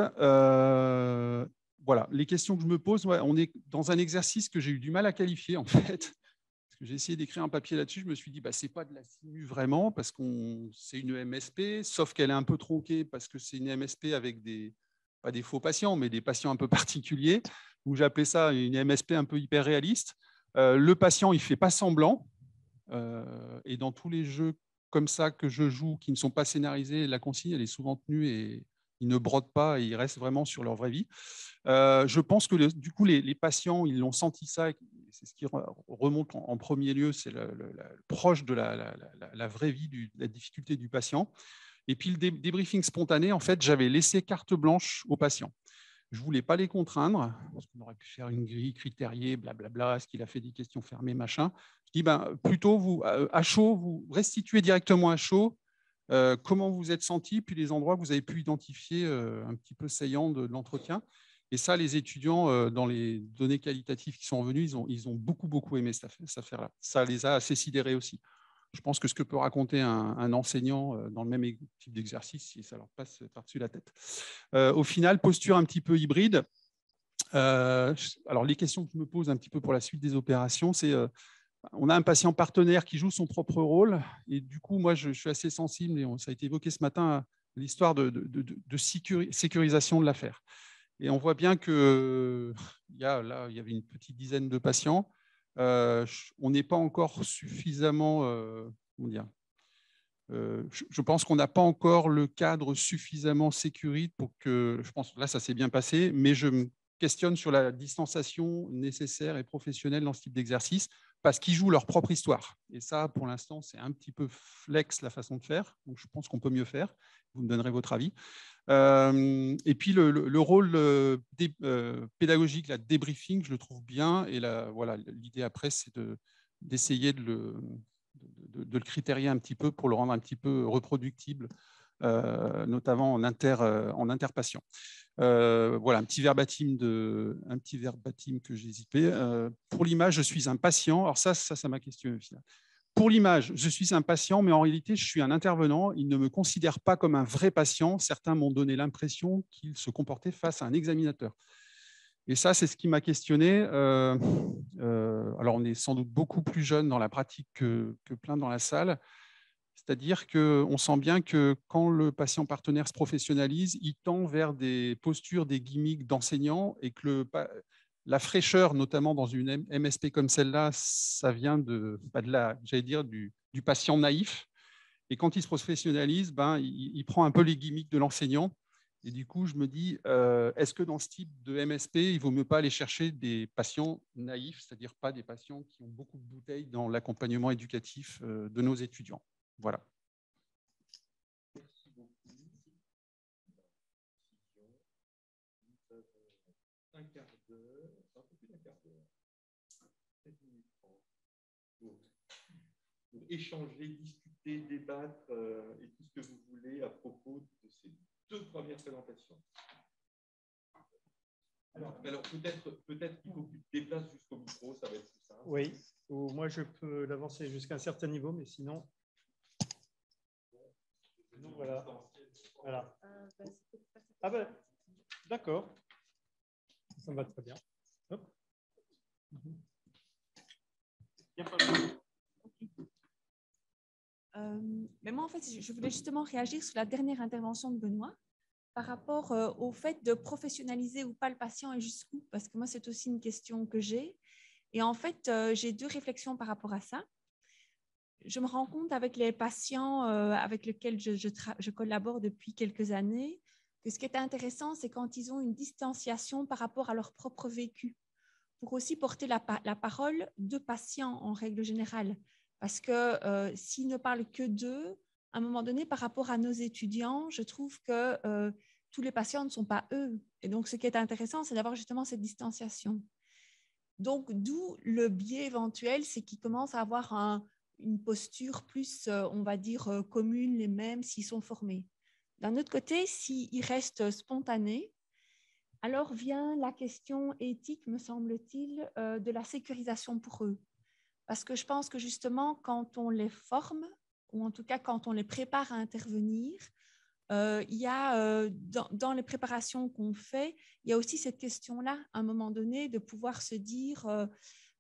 Voilà, les questions que je me pose, on est dans un exercice que j'ai eu du mal à qualifier, en fait. Parce que j'ai essayé d'écrire un papier là-dessus, je me suis dit, ce n'est pas de la simu vraiment, parce que c'est une MSP, sauf qu'elle est un peu tronquée, parce que c'est une MSP avec pas des faux patients, mais des patients un peu particuliers, où j'appelais ça une MSP un peu hyper réaliste. Le patient, il ne fait pas semblant, et dans tous les jeux comme ça que je joue, qui ne sont pas scénarisés, la consigne, elle est souvent tenue et ils ne brodent pas, et ils restent vraiment sur leur vraie vie. Je pense que du coup, les patients, ils l'ont senti ça, c'est ce qui remonte en premier lieu, c'est proche de la vraie vie, de la difficulté du patient. Et puis le débriefing spontané, en fait, j'avais laissé carte blanche aux patients. Je ne voulais pas les contraindre, parce qu'on aurait pu faire une grille critériée, blablabla, est-ce qu'il a fait des questions fermées, machin. Je dis, plutôt, vous, à chaud, vous restituez directement à chaud comment vous êtes senti, puis les endroits que vous avez pu identifier un petit peu saillants de l'entretien. Et ça, les étudiants, dans les données qualitatives qui sont revenues, ils ont beaucoup aimé cette affaire-là. Ça les a assez sidérés aussi. Je pense que ce que peut raconter un enseignant dans le même type d'exercice, si ça leur passe par-dessus la tête. Au final, posture un petit peu hybride. Alors, les questions que je me pose un petit peu pour la suite des opérations, c'est on a un patient partenaire qui joue son propre rôle. Et du coup, moi, je suis assez sensible, et ça a été évoqué ce matin, à l'histoire de sécurisation de l'affaire. Et on voit bien qu'il y avait une petite dizaine de patients. On n'est pas encore suffisamment, comment dire, je pense qu'on n'a pas encore le cadre suffisamment sécurisé pour que, je pense, là, ça s'est bien passé, mais je me questionne sur la distanciation nécessaire et professionnelle dans ce type d'exercice, parce qu'ils jouent leur propre histoire. Et ça, pour l'instant, c'est un petit peu flex la façon de faire. Donc, je pense qu'on peut mieux faire. Vous me donnerez votre avis. Et puis, le rôle pédagogique, la débriefing, je le trouve bien. Et voilà, l'idée après, c'est d'essayer de le critérier un petit peu pour le rendre un petit peu reproductible, notamment en interpatient. Voilà, un petit verbatim que j'ai zippé. Pour l'image, je suis un patient. Alors ça m'a questionné au final. Pour l'image, je suis un patient, mais en réalité, je suis un intervenant. Il ne me considère pas comme un vrai patient. Certains m'ont donné l'impression qu'il se comportait face à un examinateur. Et ça, c'est ce qui m'a questionné. Alors, on est sans doute beaucoup plus jeune dans la pratique que plein dans la salle. C'est-à-dire qu'on sent bien que quand le patient partenaire se professionnalise, il tend vers des postures, des gimmicks d'enseignants, et que la fraîcheur, notamment dans une MSP comme celle-là, ça vient j'allais dire, du patient naïf. Et quand il se professionnalise, il prend un peu les gimmicks de l'enseignant. Et du coup, je me dis, est-ce que dans ce type de MSP, il vaut mieux pas aller chercher des patients naïfs, c'est-à-dire pas des patients qui ont beaucoup de bouteilles dans l'accompagnement éducatif de nos étudiants. Voilà. Merci beaucoup. Un quart d'heure, un peu plus d'un quart d'heure. 7 minutes 30. Pour échanger, discuter, débattre et tout ce que vous voulez à propos de ces 2 premières présentations. Alors peut-être qu'il faut que tu te déplaces jusqu'au micro, ça va être plus simple. Oui, ou moi je peux l'avancer jusqu'à un certain niveau, mais sinon. Donc voilà. Voilà. Ah ben, d'accord. Ça me va très bien. Hop. Mais moi, en fait, je voulais justement réagir sur la dernière intervention de Benoît par rapport au fait de professionnaliser ou pas le patient et jusqu'où, parce que moi, c'est aussi une question que j'ai. Et en fait, j'ai 2 réflexions par rapport à ça. Je me rends compte avec les patients avec lesquels je collabore depuis quelques années que ce qui est intéressant, c'est quand ils ont une distanciation par rapport à leur propre vécu, pour aussi porter la parole de patients en règle générale. Parce que s'ils ne parlent que d'eux, à un moment donné, par rapport à nos étudiants, je trouve que tous les patients ne sont pas eux. Et donc, ce qui est intéressant, c'est d'avoir justement cette distanciation. Donc, d'où le biais éventuel, c'est qu'ils commencent à avoir une posture plus, on va dire, commune, les mêmes, s'ils sont formés. D'un autre côté, s'ils restent spontanés, alors vient la question éthique, me semble-t-il, de la sécurisation pour eux. Parce que je pense que justement, quand on les forme, ou en tout cas quand on les prépare à intervenir, il y a dans les préparations qu'on fait, il y a aussi cette question-là, à un moment donné, de pouvoir se dire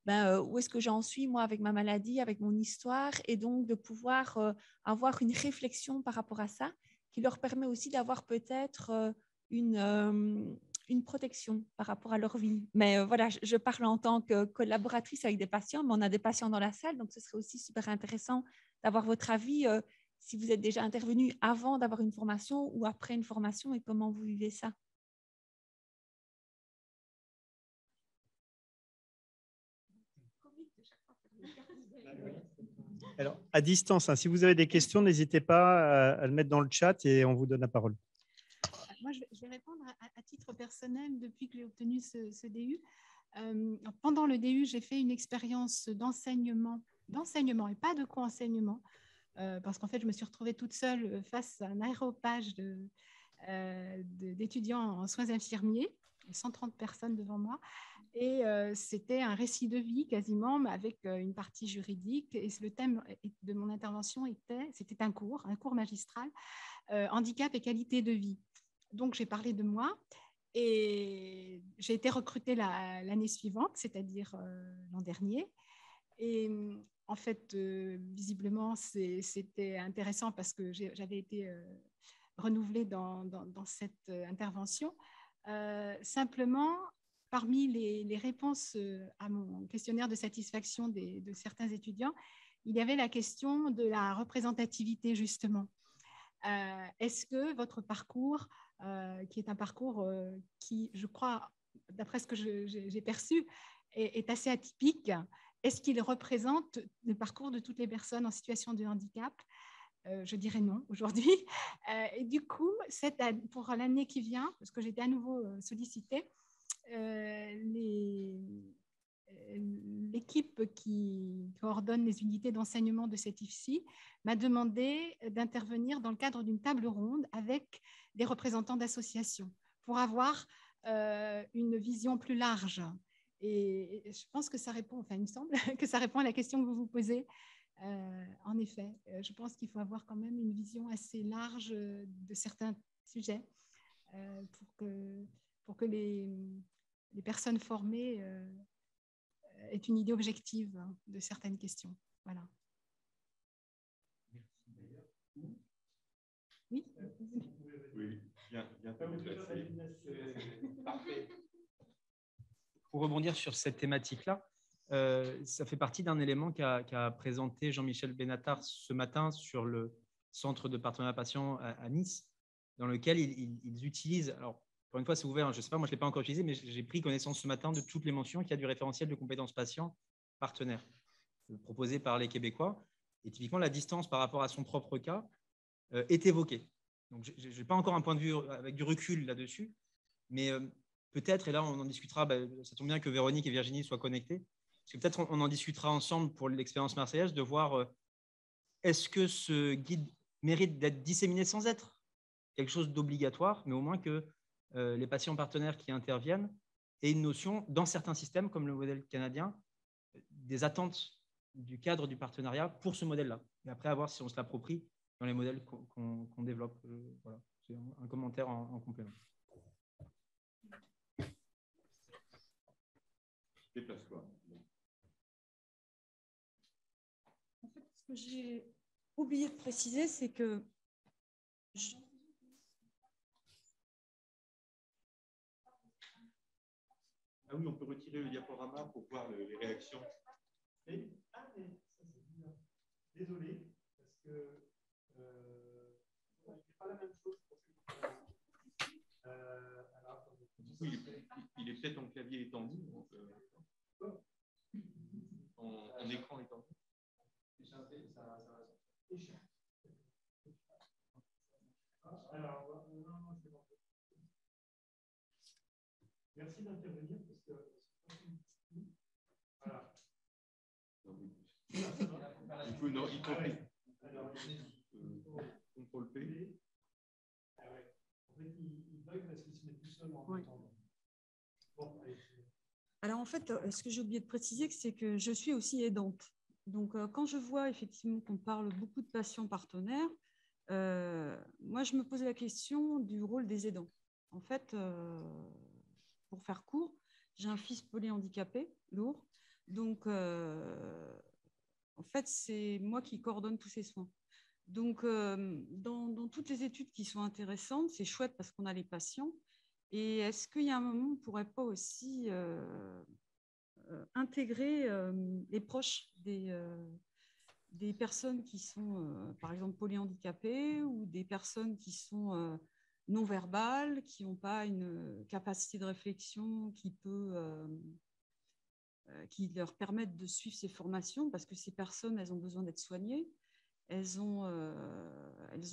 où est-ce que j'en suis, moi, avec ma maladie, avec mon histoire, et donc de pouvoir avoir une réflexion par rapport à ça, qui leur permet aussi d'avoir peut-être une protection par rapport à leur vie. Mais voilà, je parle en tant que collaboratrice avec des patients, mais on a des patients dans la salle, donc ce serait aussi super intéressant d'avoir votre avis si vous êtes déjà intervenu avant d'avoir une formation ou après une formation et comment vous vivez ça. Alors, à distance, hein, si vous avez des questions, n'hésitez pas à le mettre dans le chat et on vous donne la parole. Moi, je vais répondre à titre personnel depuis que j'ai obtenu ce DU. Pendant le DU, j'ai fait une expérience d'enseignement et pas de co-enseignement, parce qu'en fait, je me suis retrouvée toute seule face à un aéropage d'étudiants en soins infirmiers. 130 personnes devant moi. Et c'était un récit de vie quasiment, mais avec une partie juridique. Et le thème de mon intervention c'était un cours magistral, handicap et qualité de vie. Donc, j'ai parlé de moi et j'ai été recrutée l'année suivante, c'est-à-dire l'an dernier. Et en fait, visiblement, c'était intéressant parce que j'avais été renouvelée dans cette intervention. Simplement, parmi les réponses à mon questionnaire de satisfaction de certains étudiants, il y avait la question de la représentativité, justement. Est-ce que votre parcours, qui est un parcours qui, je crois, d'après ce que j'ai perçu, est assez atypique, est-ce qu'il représente le parcours de toutes les personnes en situation de handicap? Je dirais non aujourd'hui. Et du coup, pour l'année qui vient, parce que j'étais à nouveau sollicitée, l'équipe qui coordonne les unités d'enseignement de cette IFSI m'a demandé d'intervenir dans le cadre d'une table ronde avec des représentants d'associations pour avoir une vision plus large. Et je pense que ça répond, enfin il me semble que ça répond à la question que vous vous posez. En effet, je pense qu'il faut avoir quand même une vision assez large de certains sujets pour que les personnes formées aient une idée objective de certaines questions. Voilà. Oui. Oui, bien Parfait. Pour rebondir sur cette thématique-là, ça fait partie d'un élément qu'a présenté Jean-Michel Benatar ce matin sur le centre de partenariat patient à Nice, dans lequel ils utilisent, alors pour une fois c'est ouvert, je ne sais pas, moi je ne l'ai pas encore utilisé, mais j'ai pris connaissance ce matin de toutes les mentions qu'il y a du référentiel de compétences patients partenaires proposé par les Québécois. Et typiquement, la distance par rapport à son propre cas est évoquée. Donc je n'ai pas encore un point de vue avec du recul là-dessus, mais peut-être, et là on en discutera, ça tombe bien que Véronique et Virginie soient connectées, parce que peut-être on en discutera ensemble pour l'expérience marseillaise, de voir est-ce que ce guide mérite d'être disséminé sans être quelque chose d'obligatoire, mais au moins que les patients partenaires qui interviennent aient une notion, dans certains systèmes, comme le modèle canadien, des attentes du cadre du partenariat pour ce modèle-là. Et après, à voir si on se l'approprie dans les modèles qu'on développe. Voilà. C'est un commentaire en complément. Déplace-toi. En fait, ce que j'ai oublié de préciser, c'est que Ah oui, on peut retirer le diaporama pour voir les réactions. Mais ça c'est bizarre. Désolé, parce que c'est pas la même chose pour il est peut-être en clavier étendu, donc, en écran étendu. Alors, non, c'est bon. Merci d'intervenir parce que voilà. Il faut contrôle P. En fait, il bug parce qu'il se met tout seul en attendant. Bon, allez. Alors en fait, ce que j'ai oublié de préciser, c'est que je suis aussi aidante. Donc quand je vois effectivement qu'on parle beaucoup de patients partenaires, moi je me pose la question du rôle des aidants. En fait, pour faire court, j'ai un fils polyhandicapé, lourd. Donc en fait, c'est moi qui coordonne tous ces soins. Donc dans toutes les études qui sont intéressantes, c'est chouette parce qu'on a les patients. Et est-ce qu'il y a un moment où on ne pourrait pas aussi intégrer les proches des personnes qui sont, par exemple, polyhandicapées ou des personnes qui sont non-verbales, qui n'ont pas une capacité de réflexion qui leur permettent de suivre ces formations, parce que ces personnes, elles ont besoin d'être soignées. Elles ont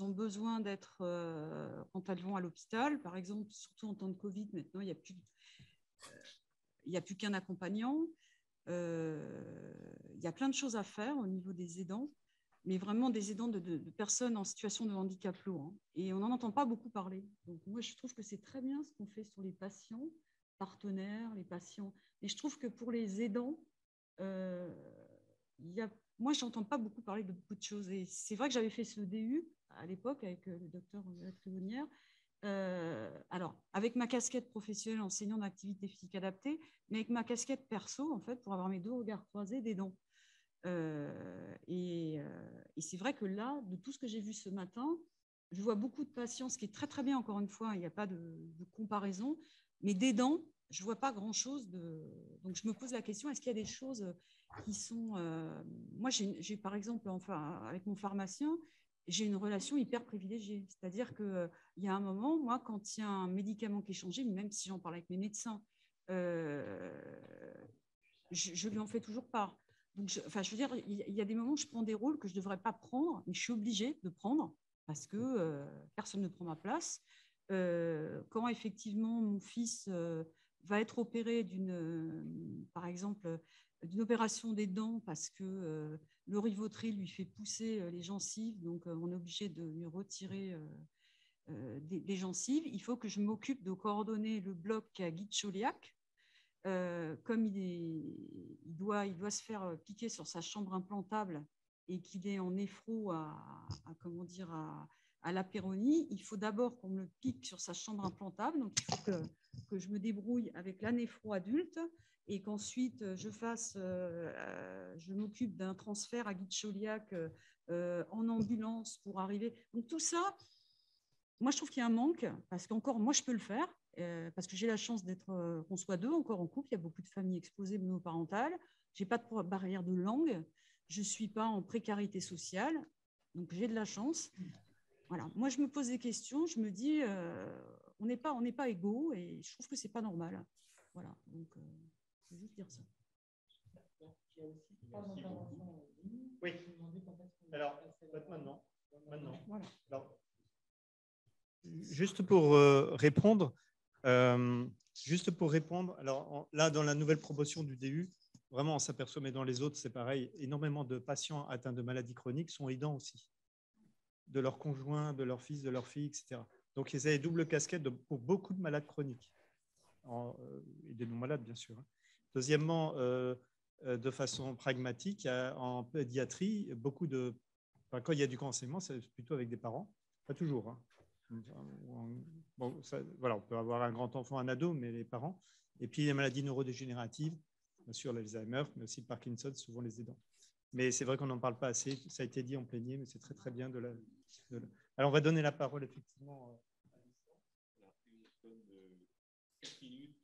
besoin d'être, quand elles vont à l'hôpital, par exemple, surtout en temps de Covid, maintenant, il n'y a plus qu'un accompagnant. Il y a plein de choses à faire au niveau des aidants, mais vraiment des aidants de personnes en situation de handicap lourd. Hein. Et on n'en entend pas beaucoup parler. Donc moi, je trouve que c'est très bien ce qu'on fait sur les patients, partenaires, les patients. Et je trouve que pour les aidants, moi, je n'entends pas beaucoup parler de beaucoup de choses. Et c'est vrai que j'avais fait ce DU à l'époque avec le docteur Tribonnière. Alors, avec ma casquette professionnelle enseignant d'activité physique adaptée, mais avec ma casquette perso, en fait, pour avoir mes deux regards croisés d'aidant. Et c'est vrai que là, de tout ce que j'ai vu ce matin, je vois beaucoup de patients, ce qui est très, très bien, encore une fois, il n'y a pas de comparaison, mais d'aidants, je ne vois pas grand-chose. Donc, je me pose la question, est-ce qu'il y a des choses qui sont… Moi, j'ai par exemple, enfin, avec mon pharmacien, j'ai une relation hyper privilégiée. C'est-à-dire qu'il y a un moment, moi, quand il y a un médicament qui est changé, même si j'en parle avec mes médecins, je lui en fais toujours part. Donc, je veux dire, il y a des moments où je prends des rôles que je ne devrais pas prendre, mais je suis obligée de prendre parce que personne ne prend ma place. Quand effectivement mon fils va être opéré par exemple, d'une opération des dents parce que le Rivotril lui fait pousser les gencives, donc on est obligé de lui retirer des gencives. Il faut que je m'occupe de coordonner le bloc à Guy de Chauliac. Comme il doit se faire piquer sur sa chambre implantable et qu'il est en néphro à la Péronie, il faut d'abord qu'on me le pique sur sa chambre implantable. Donc, il faut que je me débrouille avec la néphro adulte et qu'ensuite je m'occupe d'un transfert à Guy de Chauliac en ambulance pour arriver. Donc, tout ça, moi, je trouve qu'il y a un manque parce qu'encore, moi, je peux le faire. Parce que j'ai la chance qu'on soit deux encore en couple. Il y a beaucoup de familles exposées monoparentales. Je n'ai pas de barrière de langue. Je ne suis pas en précarité sociale. Donc, j'ai de la chance. Voilà. Moi, je me pose des questions. Je me dis, on n'est pas égaux et je trouve que ce n'est pas normal. Voilà. Donc, je veux juste dire ça. Oui. Alors, maintenant. Voilà. Alors, juste pour répondre, alors là, dans la nouvelle promotion du DU, vraiment, on s'aperçoit, mais dans les autres, c'est pareil, énormément de patients atteints de maladies chroniques sont aidants aussi, de leur conjoint, de leur fils, de leur fille, etc. Donc, ils avaient double casquette pour beaucoup de malades chroniques, et des non-malades, bien sûr. Deuxièmement, de façon pragmatique, en pédiatrie, quand il y a du co-enseignement, c'est plutôt avec des parents, pas toujours, hein. Bon, voilà, on peut avoir un grand enfant, un ado, mais les parents. Et puis les maladies neurodégénératives, bien sûr l'Alzheimer, mais aussi le Parkinson, souvent les aidants. Mais c'est vrai qu'on n'en parle pas assez. Ça a été dit en plénier, mais c'est très très bien Alors on va donner la parole effectivement.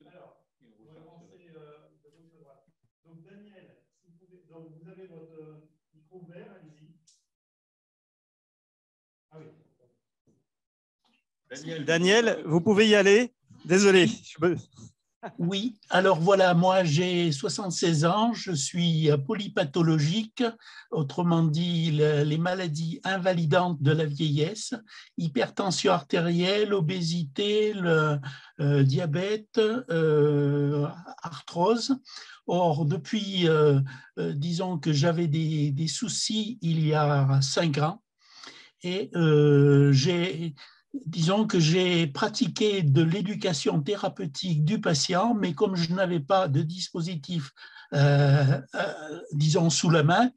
Alors, on va commencer de gauche à droite. Donc Daniel, si vous pouvez, donc vous avez votre micro ouvert, allez-y. Ah oui. Daniel, vous pouvez y aller. Désolé. Oui, alors voilà, moi j'ai 76 ans, je suis polypathologique, autrement dit les maladies invalidantes de la vieillesse, hypertension artérielle, obésité, le diabète, arthrose. Or, depuis, disons que j'avais des soucis il y a 5 ans et disons que j'ai pratiqué de l'éducation thérapeutique du patient, mais comme je n'avais pas de dispositif, disons, sous la main,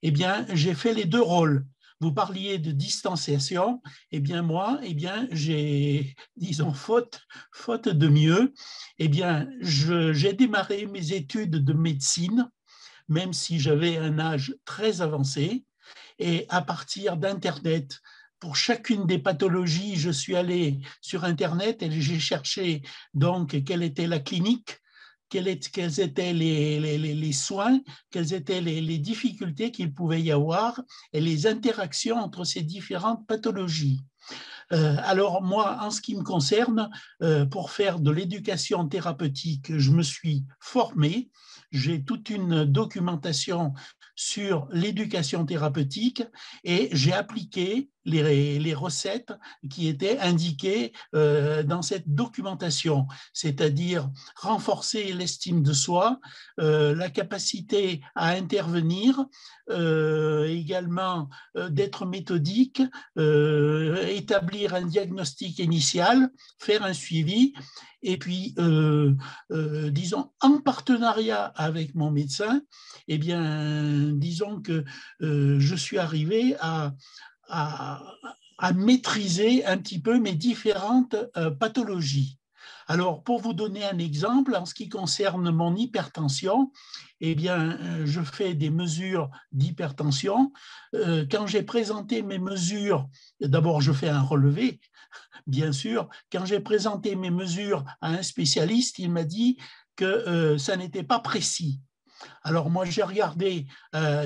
eh bien, j'ai fait les deux rôles. Vous parliez de distanciation, eh bien, moi, eh bien, j'ai, disons, faute de mieux, eh bien, j'ai démarré mes études de médecine, même si j'avais un âge très avancé, et à partir d'Internet, pour chacune des pathologies, je suis allé sur Internet et j'ai cherché donc quelle était la clinique, quels étaient les soins, quelles étaient les difficultés qu'il pouvait y avoir et les interactions entre ces différentes pathologies. Alors moi, en ce qui me concerne, pour faire de l'éducation thérapeutique, je me suis formé. J'ai toute une documentation sur l'éducation thérapeutique et j'ai appliqué les recettes qui étaient indiquées dans cette documentation, c'est-à-dire renforcer l'estime de soi, la capacité à intervenir, également d'être méthodique, établir un diagnostic initial, faire un suivi, et puis, disons, en partenariat avec mon médecin, eh bien, disons que je suis arrivé à maîtriser un petit peu mes différentes pathologies. Alors, pour vous donner un exemple, en ce qui concerne mon hypertension, eh bien, je fais des mesures d'hypertension. Quand j'ai présenté mes mesures, d'abord, je fais un relevé, bien sûr. Quand j'ai présenté mes mesures à un spécialiste, il m'a dit que ça n'était pas précis. Alors moi, j'ai regardé,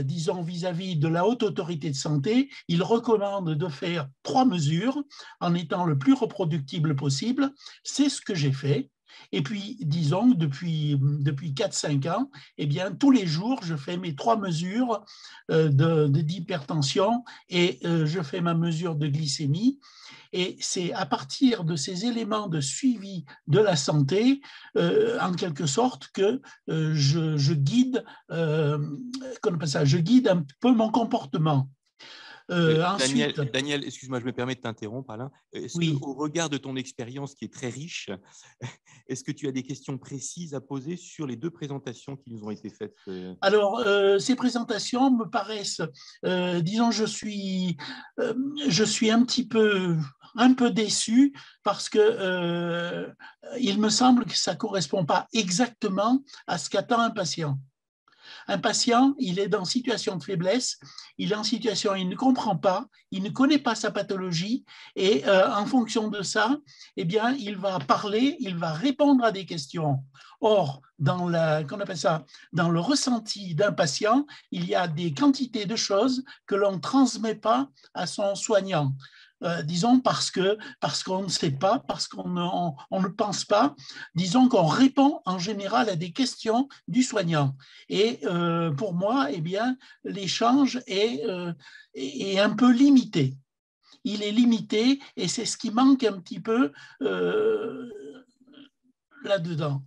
disons, vis-à-vis de la Haute Autorité de Santé, il recommande de faire 3 mesures en étant le plus reproductible possible. C'est ce que j'ai fait. Et puis, disons, depuis 4-5 ans, eh bien, tous les jours, je fais mes 3 mesures d'hypertension et je fais ma mesure de glycémie. Et c'est à partir de ces éléments de suivi de la santé, en quelque sorte, que je guide, je guide un peu mon comportement. Daniel, excuse-moi, je me permets de t'interrompre, Alain. Oui. Au regard de ton expérience qui est très riche, est-ce que tu as des questions précises à poser sur les 2 présentations qui nous ont été faites? Alors, ces présentations me paraissent, disons, je suis un petit peu déçu parce que il me semble que ça ne correspond pas exactement à ce qu'attend un patient. Un patient, il est dans situation de faiblesse, il est en situation, il ne comprend pas, il ne connaît pas sa pathologie et en fonction de ça, eh bien, il va parler, il va répondre à des questions. Or, dans le ressenti d'un patient, il y a des quantités de choses que l'on ne transmet pas à son soignant. Disons parce qu'on ne sait pas, parce qu'on ne pense pas, disons qu'on répond en général à des questions du soignant. Et pour moi, eh bien, l'échange est un peu limité. Il est limité et c'est ce qui manque un petit peu là-dedans.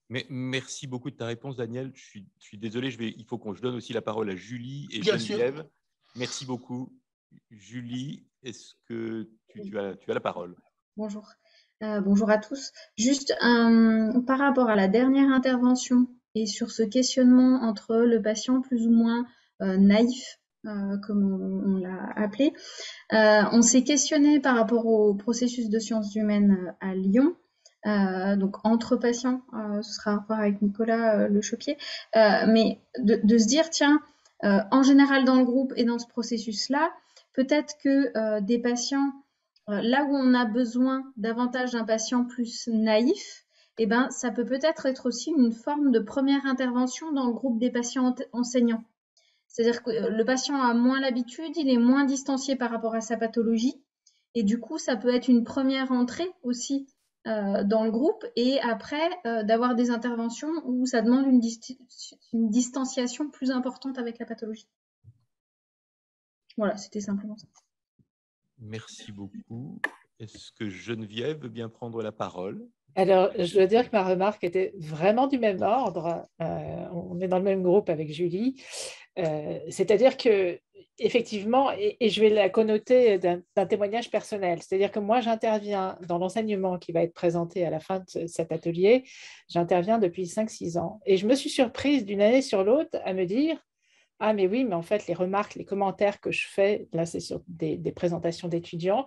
Mais merci beaucoup de ta réponse, Daniel. Je suis désolé, il faut que je donne aussi la parole à Julie et Bien Geneviève. sûr. Merci beaucoup. Julie, est-ce que tu as la parole? Bonjour. Bonjour à tous. Juste par rapport à la dernière intervention et sur ce questionnement entre le patient plus ou moins naïf, comme on l'a appelé, on s'est questionné par rapport au processus de sciences humaines à Lyon. Donc entre patients, ce sera à voir avec Nicolas Le Choquier, mais de se dire, tiens, en général dans le groupe et dans ce processus-là, peut-être que des patients, là où on a besoin davantage d'un patient plus naïf, eh ben, ça peut peut-être être aussi une forme de première intervention dans le groupe des patients enseignants. C'est-à-dire que le patient a moins l'habitude, il est moins distancié par rapport à sa pathologie, et du coup, ça peut être une première entrée aussi dans le groupe, et après, d'avoir des interventions où ça demande une distanciation plus importante avec la pathologie. Voilà, c'était simplement ça. Merci beaucoup. Est-ce que Geneviève veut bien prendre la parole? Alors, je dois dire que ma remarque était vraiment du même ordre. On est dans le même groupe avec Julie. C'est-à-dire que, effectivement, et je vais la connoter d'un témoignage personnel, c'est-à-dire que moi, j'interviens dans l'enseignement qui va être présenté à la fin de cet atelier, j'interviens depuis 5-6 ans. Et je me suis surprise d'une année sur l'autre à me dire, ah mais oui, mais en fait, les remarques, les commentaires que je fais, là c'est sur des présentations d'étudiants,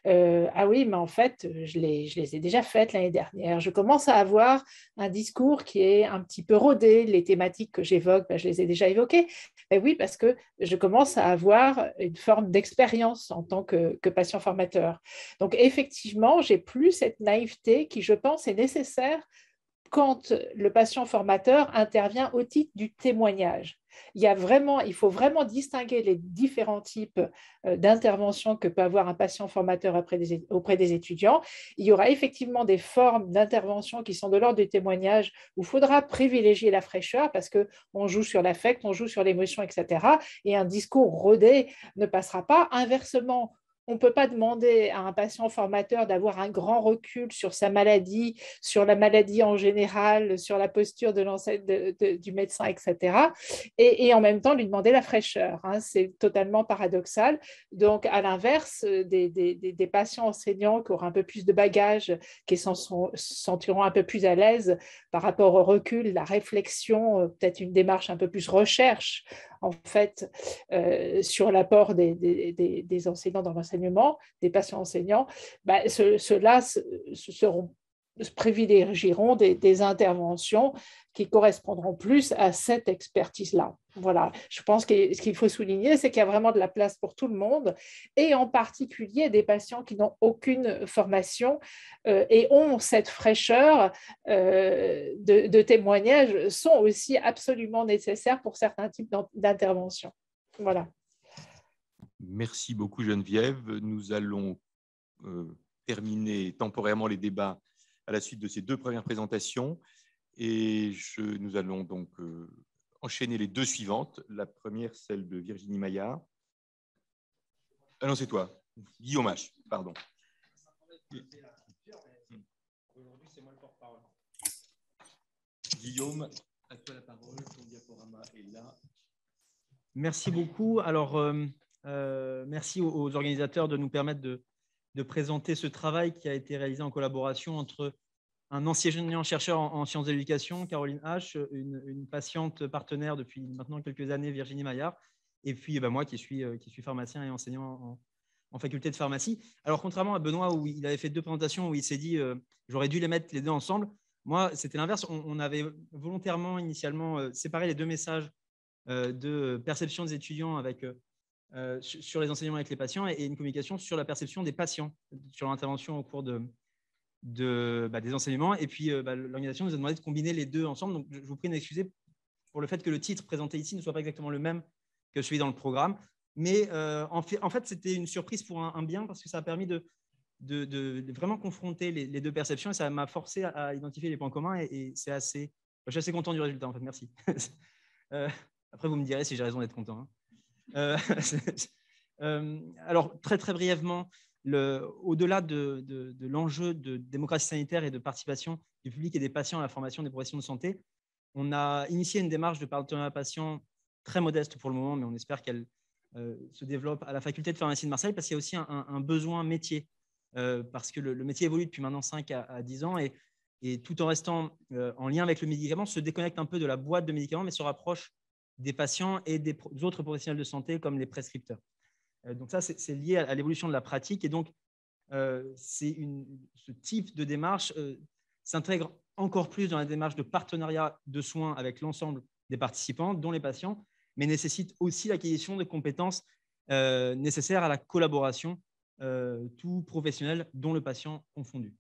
ah oui, mais en fait, je les ai déjà faites l'année dernière. Je commence à avoir un discours qui est un petit peu rodé. Les thématiques que j'évoque, je les ai déjà évoquées. Mais oui, parce que je commence à avoir une forme d'expérience en tant que patient formateur. Donc effectivement, j'ai plus cette naïveté qui, je pense, est nécessaire quand le patient formateur intervient au titre du témoignage. Il faut vraiment distinguer les différents types d'interventions que peut avoir un patient formateur auprès des étudiants. Il y aura effectivement des formes d'intervention qui sont de l'ordre du témoignage où il faudra privilégier la fraîcheur parce qu'on joue sur l'affect, on joue sur l'émotion, etc. Et un discours rodé ne passera pas. Inversement, on ne peut pas demander à un patient formateur d'avoir un grand recul sur sa maladie, sur la maladie en général, sur la posture du médecin, etc. Et en même temps, lui demander la fraîcheur. Hein. C'est totalement paradoxal. Donc, à l'inverse, des patients enseignants qui auront un peu plus de bagages, qui se sentiront un peu plus à l'aise par rapport au recul, la réflexion, peut-être une démarche un peu plus recherche, en fait, sur l'apport des enseignants dans l'enseignement, des patients enseignants, ceux-là privilégieront des interventions qui correspondront plus à cette expertise-là. Voilà, je pense que ce qu'il faut souligner, c'est qu'il y a vraiment de la place pour tout le monde, et en particulier des patients qui n'ont aucune formation et ont cette fraîcheur de témoignages sont aussi absolument nécessaires pour certains types d'interventions. Voilà. Merci beaucoup Geneviève. Nous allons terminer temporairement les débats à la suite de ces deux premières présentations et nous allons donc enchaîner les deux suivantes. La première, celle de Virginie Maillard. Ah non, c'est toi. Guillaume H, pardon. Aujourd'hui, c'est moi le porte-parole. Guillaume, à toi la parole. Ton diaporama est là. Merci beaucoup. Alors, merci aux organisateurs de nous permettre de présenter ce travail qui a été réalisé en collaboration entre un enseignant-chercheur en sciences de l'éducation, Caroline H., une patiente partenaire depuis maintenant quelques années, Virginie Maillard, et puis moi qui suis pharmacien et enseignant en faculté de pharmacie. Alors, contrairement à Benoît, où il avait fait deux présentations, où il s'est dit j'aurais dû les mettre les deux ensemble, moi, c'était l'inverse. On avait volontairement, initialement, séparé les deux messages de perception des étudiants sur les enseignements avec les patients et une communication sur la perception des patients, sur l'intervention au cours des enseignements. Et puis, l'organisation nous a demandé de combiner les deux ensemble. Donc, je vous prie d'excuser pour le fait que le titre présenté ici ne soit pas exactement le même que celui dans le programme. Mais en fait, c'était une surprise pour un bien parce que ça a permis de vraiment confronter les deux perceptions et ça m'a forcé à identifier les points communs. Et c'est assez… Je suis assez content du résultat, en fait. Merci. Après, vous me direz si j'ai raison d'être content. Hein. Alors, très, très brièvement, au-delà de l'enjeu de démocratie sanitaire et de participation du public et des patients à la formation des professions de santé, on a initié une démarche de partenariat patient très modeste pour le moment, mais on espère qu'elle se développe à la faculté de pharmacie de Marseille parce qu'il y a aussi un besoin métier, parce que le métier évolue depuis maintenant 5 à 10 ans et tout en restant en lien avec le médicament, se déconnecte un peu de la boîte de médicaments, mais se rapproche des patients et des autres professionnels de santé comme les prescripteurs. Donc ça, c'est lié à l'évolution de la pratique et donc ce type de démarche s'intègre encore plus dans la démarche de partenariat de soins avec l'ensemble des participants, dont les patients, mais nécessite aussi l'acquisition de compétences nécessaires à la collaboration, tout professionnel, dont le patient confondu.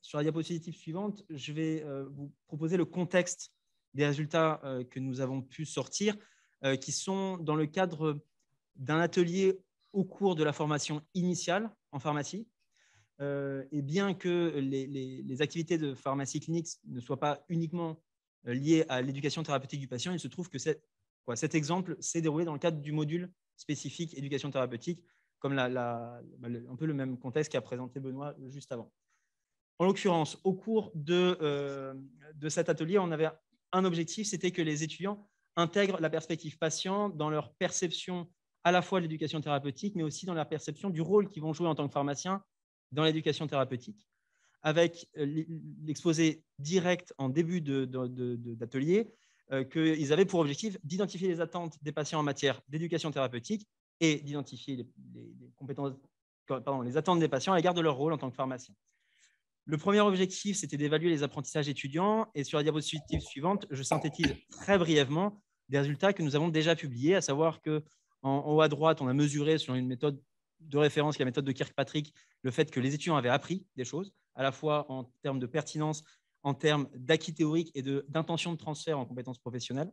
Sur la diapositive suivante, je vais vous proposer le contexte des résultats que nous avons pu sortir, qui sont dans le cadre d'un atelier au cours de la formation initiale en pharmacie. Et bien que les activités de pharmacie clinique ne soient pas uniquement liées à l'éducation thérapeutique du patient, il se trouve que cet exemple s'est déroulé dans le cadre du module spécifique éducation thérapeutique, comme un peu le même contexte qu'a présenté Benoît juste avant. En l'occurrence, au cours de cet atelier, on avait un objectif, c'était que les étudiants intègrent la perspective patient dans leur perception à la fois de l'éducation thérapeutique, mais aussi dans leur perception du rôle qu'ils vont jouer en tant que pharmaciens dans l'éducation thérapeutique, avec l'exposé direct en début d'atelier qu'ils avaient pour objectif d'identifier les attentes des patients en matière d'éducation thérapeutique et d'identifier les attentes des patients à l'égard de leur rôle en tant que pharmacien. Le premier objectif, c'était d'évaluer les apprentissages étudiants. Et sur la diapositive suivante, je synthétise très brièvement des résultats que nous avons déjà publiés, à savoir qu'en haut à droite, on a mesuré sur une méthode de référence, la méthode de Kirkpatrick, le fait que les étudiants avaient appris des choses, à la fois en termes de pertinence, en termes d'acquis théoriques et d'intention de transfert en compétences professionnelles.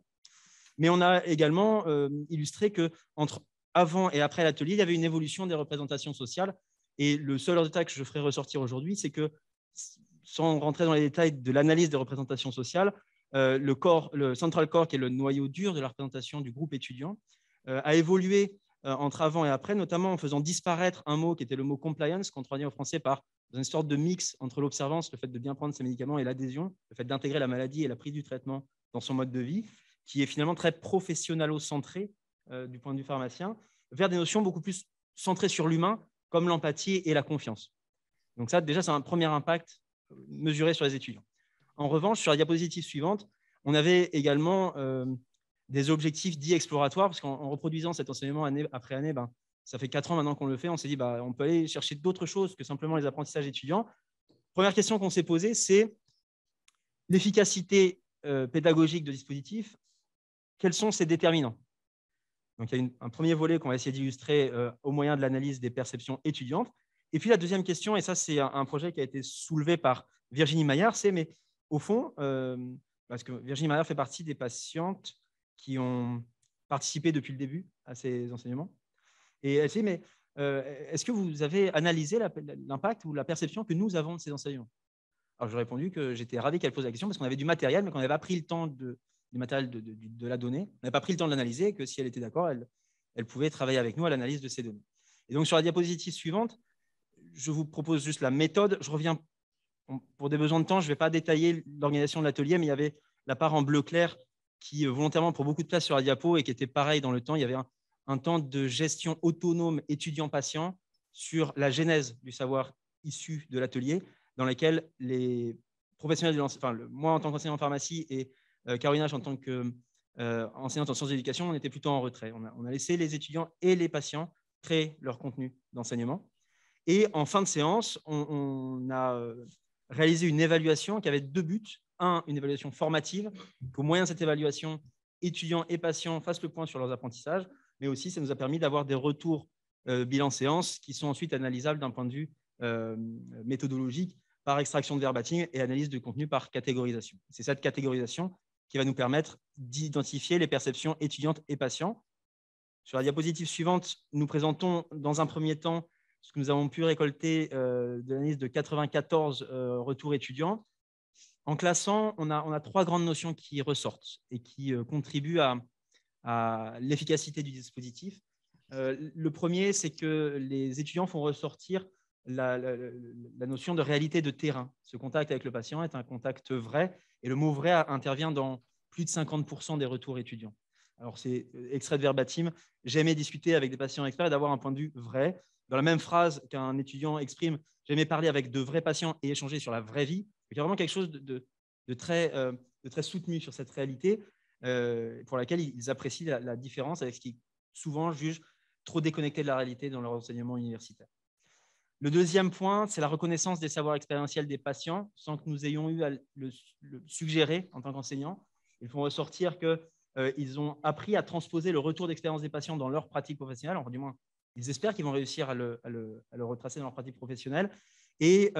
Mais on a également illustré qu'entre avant et après l'atelier, il y avait une évolution des représentations sociales. Et le seul résultat que je ferai ressortir aujourd'hui, c'est que, sans rentrer dans les détails de l'analyse des représentations sociales, le central core, qui est le noyau dur de la représentation du groupe étudiant, a évolué entre avant et après, notamment en faisant disparaître un mot qui était le mot compliance, qu'on traduit en français par une sorte de mix entre l'observance, le fait de bien prendre ses médicaments, et l'adhésion, le fait d'intégrer la maladie et la prise du traitement dans son mode de vie, qui est finalement très professionnalo-centré du point de vue pharmacien, vers des notions beaucoup plus centrées sur l'humain, comme l'empathie et la confiance. Donc ça, déjà, c'est un premier impact mesuré sur les étudiants. En revanche, sur la diapositive suivante, on avait également des objectifs dits exploratoires, parce qu'en reproduisant cet enseignement année après année, ça fait 4 ans maintenant qu'on le fait, on s'est dit on peut aller chercher d'autres choses que simplement les apprentissages étudiants. Première question qu'on s'est posée, c'est l'efficacité pédagogique de dispositifs. Quels sont ses déterminants? Donc, il y a un premier volet qu'on va essayer d'illustrer au moyen de l'analyse des perceptions étudiantes. Et puis, la deuxième question, et ça, c'est un projet qui a été soulevé par Virginie Maillard, c'est, mais au fond, parce que Virginie Maillard fait partie des patientes qui ont participé depuis le début à ces enseignements. Et elle dit, mais est-ce que vous avez analysé l'impact ou la perception que nous avons de ces enseignements? Alors, j'ai répondu que j'étais ravi qu'elle pose la question parce qu'on avait du matériel, mais qu'on n'avait pas pris le temps du matériel de la donnée. On n'avait pas pris le temps de l'analyser et que si elle était d'accord, elle pouvait travailler avec nous à l'analyse de ces données. Et donc, sur la diapositive suivante, je vous propose juste la méthode. Je reviens, pour des besoins de temps, je ne vais pas détailler l'organisation de l'atelier, mais il y avait la part en bleu clair qui, volontairement, prend beaucoup de place sur la diapo et qui était pareil dans le temps. Il y avait un temps de gestion autonome étudiant-patient sur la genèse du savoir issu de l'atelier, dans lequel les professionnels, moi en tant qu'enseignant en pharmacie et Caroline H en tant qu'enseignante en sciences de l'éducation, on était plutôt en retrait. On a laissé les étudiants et les patients créer leur contenu d'enseignement. Et en fin de séance, on a réalisé une évaluation qui avait 2 buts. Un, une évaluation formative, qu'au moyen de cette évaluation, étudiants et patients fassent le point sur leurs apprentissages, mais aussi ça nous a permis d'avoir des retours bilan séance qui sont ensuite analysables d'un point de vue méthodologique par extraction de verbatim et analyse de contenu par catégorisation. C'est cette catégorisation qui va nous permettre d'identifier les perceptions étudiantes et patients. Sur la diapositive suivante, nous présentons dans un premier temps ce que nous avons pu récolter de l'analyse de 94 retours étudiants. En classant, on a 3 grandes notions qui ressortent et qui contribuent à l'efficacité du dispositif. Le premier, c'est que les étudiants font ressortir la notion de réalité de terrain. Ce contact avec le patient est un contact vrai, et le mot vrai intervient dans plus de 50% des retours étudiants. Alors, c'est extrait de verbatim. J'ai aimé discuter avec des patients experts et d'avoir un point de vue vrai. Dans la même phrase qu'un étudiant exprime, j'ai aimé parler avec de vrais patients et échanger sur la vraie vie. Il y a vraiment quelque chose de très soutenu sur cette réalité pour laquelle ils apprécient la différence avec ce qu'ils souvent jugent trop déconnecté de la réalité dans leur enseignement universitaire. Le deuxième point, c'est la reconnaissance des savoirs expérientiels des patients sans que nous ayons eu à le suggérer en tant qu'enseignants. Ils font ressortir qu'ils ont appris à transposer le retour d'expérience des patients dans leur pratique professionnelle, enfin, du moins, ils espèrent qu'ils vont réussir à le retracer dans leur pratique professionnelle. Et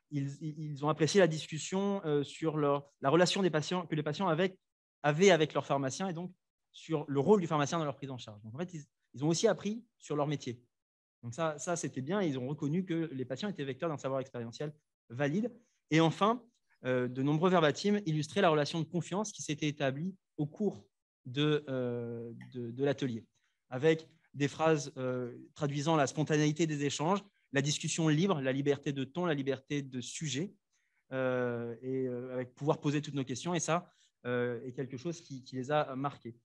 ils ont apprécié la discussion sur la relation des patients, que les patients avaient avec leur pharmacien et donc sur le rôle du pharmacien dans leur prise en charge. Donc, en fait, ils ont aussi appris sur leur métier. Donc ça c'était bien. Ils ont reconnu que les patients étaient vecteurs d'un savoir expérientiel valide. Et enfin, de nombreux verbatim illustraient la relation de confiance qui s'était établie au cours de l'atelier, avec des phrases traduisant la spontanéité des échanges, la discussion libre, la liberté de ton, la liberté de sujet, et avec pouvoir poser toutes nos questions. Et ça est quelque chose qui les a marqués.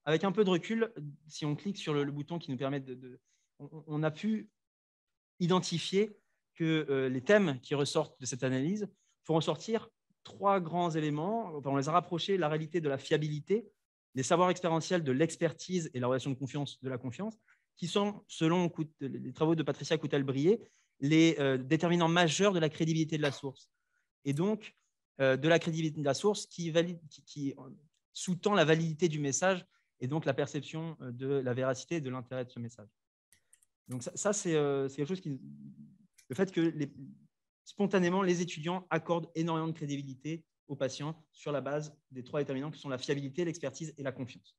Avec un peu de recul, si on clique sur le bouton qui nous permet on a pu identifier que les thèmes qui ressortent de cette analyse font ressortir 3 grands éléments. Enfin, on les a rapprochés, la réalité de la fiabilité, les savoirs expérientiels de l'expertise et la relation de confiance de la confiance, qui sont, selon les travaux de Patricia Coutel-Brié, les déterminants majeurs de la crédibilité de la source. Et donc, de la crédibilité de la source qui sous-tend la validité du message et donc la perception de la véracité et de l'intérêt de ce message. Donc ça c'est quelque chose le fait que spontanément, les étudiants accordent énormément de crédibilité aux patients sur la base des 3 déterminants qui sont la fiabilité, l'expertise et la confiance.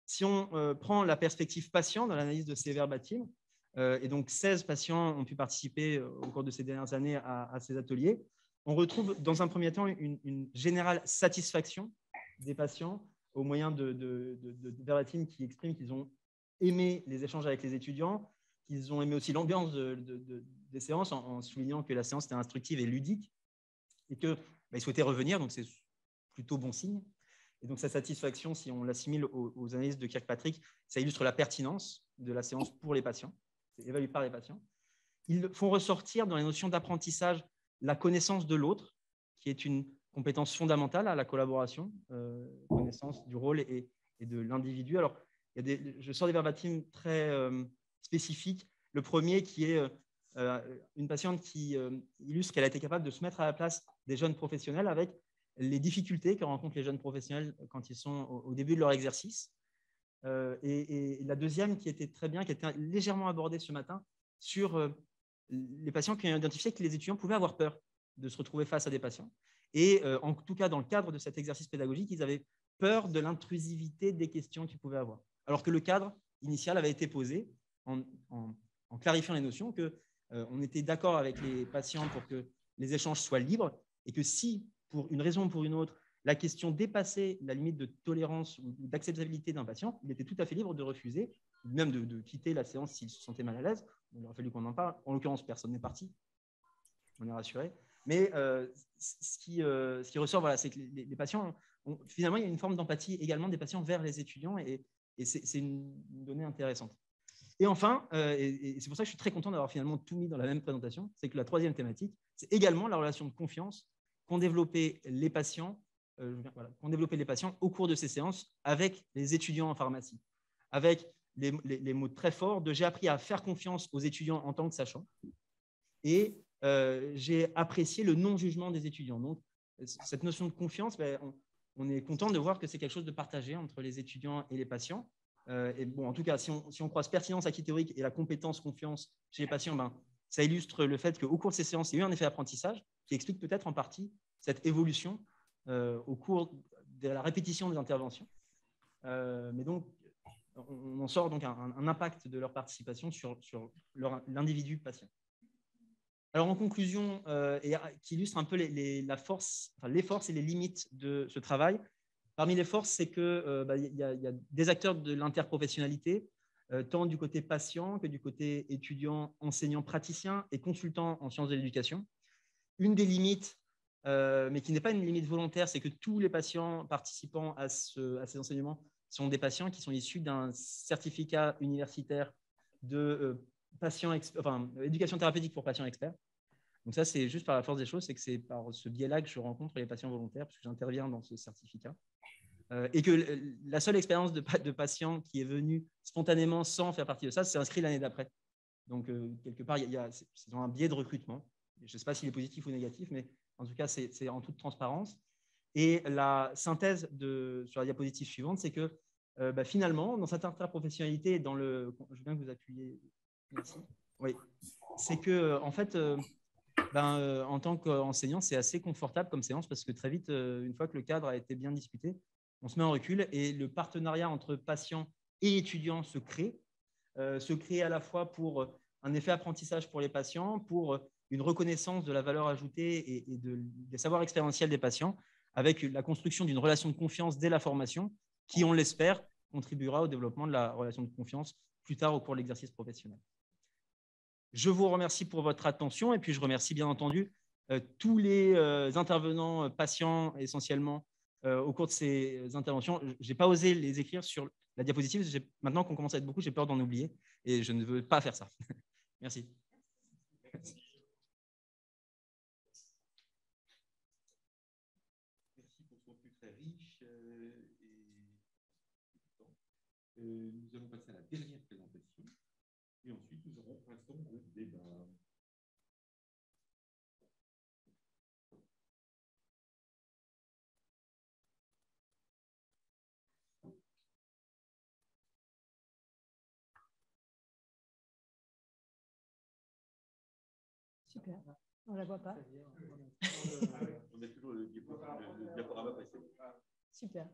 Si on prend la perspective patient dans l'analyse de ces verbatim, et donc 16 patients ont pu participer au cours de ces dernières années à ces ateliers, on retrouve dans un premier temps une générale satisfaction des patients au moyen de verbatim qui expriment qu'ils ont aimé les échanges avec les étudiants, qu'ils ont aimé aussi l'ambiance des séances, en soulignant que la séance était instructive et ludique, et qu'ils souhaitaient revenir, donc c'est plutôt bon signe. Et donc, sa satisfaction, si on l'assimile aux analyses de Kirkpatrick, ça illustre la pertinence de la séance pour les patients, c'est évalué par les patients. Ils font ressortir dans les notions d'apprentissage la connaissance de l'autre, qui est une compétence fondamentale à la collaboration, connaissance du rôle et de l'individu. Alors, je sors des verbatims très spécifiques. Le premier qui est une patiente qui illustre qu'elle a été capable de se mettre à la place des jeunes professionnels avec les difficultés que rencontrent les jeunes professionnels quand ils sont au début de leur exercice. Et la deuxième qui était très bien, qui était légèrement abordée ce matin, sur les patients qui ont identifié que les étudiants pouvaient avoir peur de se retrouver face à des patients. Et en tout cas, dans le cadre de cet exercice pédagogique, ils avaient peur de l'intrusivité des questions qu'ils pouvaient avoir. Alors que le cadre initial avait été posé en clarifiant les notions, qu'on était d'accord avec les patients pour que les échanges soient libres et que si, pour une raison ou pour une autre, la question dépassait la limite de tolérance ou d'acceptabilité d'un patient, il était tout à fait libre de refuser, même de quitter la séance s'il se sentait mal à l'aise. Il aurait fallu qu'on en parle. En l'occurrence, personne n'est parti. On est rassuré. Mais ce qui ressort, voilà, c'est que les patients, finalement, il y a une forme d'empathie également des patients vers les étudiants et c'est une donnée intéressante. Et enfin, et c'est pour ça que je suis très content d'avoir finalement tout mis dans la même présentation, c'est que la troisième thématique, c'est également la relation de confiance qu'ont développé les patients, au cours de ces séances avec les étudiants en pharmacie, avec les mots très forts de « j'ai appris à faire confiance aux étudiants en tant que sachants » et j'ai apprécié le non-jugement des étudiants. Donc, cette notion de confiance, on est content de voir que c'est quelque chose de partagé entre les étudiants et les patients. Et bon, en tout cas, si on croise pertinence acquis théorique et la compétence confiance chez les patients, ça illustre le fait qu'au cours de ces séances, il y a eu un effet apprentissage qui explique peut-être en partie cette évolution au cours de la répétition des interventions. Mais donc, on en sort donc un impact de leur participation sur l'individu patient. Alors, en conclusion, et qui illustre un peu les forces et les limites de ce travail, parmi les forces, c'est qu'il y a des acteurs de l'interprofessionnalité, tant du côté patient que du côté étudiant, enseignant, praticien et consultant en sciences de l'éducation. Une des limites, mais qui n'est pas une limite volontaire, c'est que tous les patients participant à ces enseignements sont des patients qui sont issus d'un certificat universitaire de éducation thérapeutique pour patients experts. Donc ça, c'est juste par la force des choses, c'est que c'est par ce biais-là que je rencontre les patients volontaires, parce que j'interviens dans ce certificat. Et que la seule expérience de patient qui est venue spontanément sans faire partie de ça, c'est inscrit l'année d'après. Donc, quelque part, c'est un biais de recrutement. Je ne sais pas s'il est positif ou négatif, mais en tout cas, c'est en toute transparence. Et la synthèse sur la diapositive suivante, c'est que finalement, dans cette interprofessionnalité, je veux bien que vous appuyiez. Merci. Oui. C'est que, en fait, en tant qu'enseignant, c'est assez confortable comme séance parce que très vite, une fois que le cadre a été bien discuté, on se met en recul et le partenariat entre patients et étudiants se crée à la fois pour un effet apprentissage pour les patients, pour une reconnaissance de la valeur ajoutée et des savoirs expérientiels des patients, avec la construction d'une relation de confiance dès la formation qui, on l'espère, contribuera au développement de la relation de confiance plus tard au cours de l'exercice professionnel. Je vous remercie pour votre attention et puis je remercie bien entendu tous les intervenants patients essentiellement au cours de ces interventions. Je n'ai pas osé les écrire sur la diapositive. Maintenant qu'on commence à être beaucoup, j'ai peur d'en oublier et je ne veux pas faire ça. Merci. Merci pour ce contenu très riche. Nous allons passer à la dernière présentation et ensuite nous aurons un instant de débat. Super. On ne la voit pas. On a toujours le diaporama passé. Super.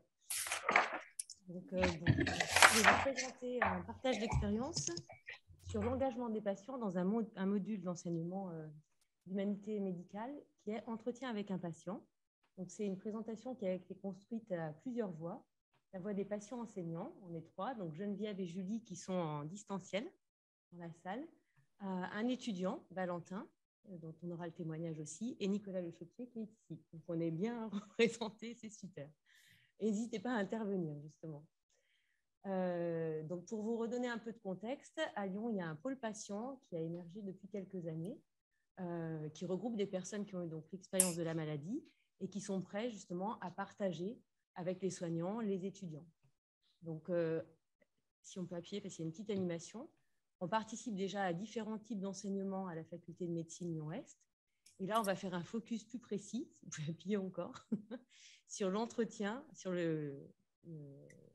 Donc, je vais vous présenter un partage d'expérience sur l'engagement des patients dans un module d'enseignement d'humanité médicale qui est entretien avec un patient. Donc, c'est une présentation qui a été construite à plusieurs voix. la voix des patients enseignants. On est 3, donc Geneviève et Julie qui sont en distanciel dans la salle, un étudiant, Valentin, dont on aura le témoignage aussi, et Nicolas Le Choquier qui est ici. Donc on est bien représentés, c'est super. N'hésitez pas à intervenir, justement. Donc pour vous redonner un peu de contexte, à Lyon, il y a un pôle patient qui a émergé depuis quelques années, qui regroupe des personnes qui ont eu donc l'expérience de la maladie et qui sont prêts justement à partager avec les soignants, les étudiants. Donc, si on peut appuyer, parce qu'il y a une petite animation, on participe déjà à différents types d'enseignements à la faculté de médecine Lyon-Est. Et là, on va faire un focus plus précis, si vous pouvez appuyer encore, sur l'entretien, sur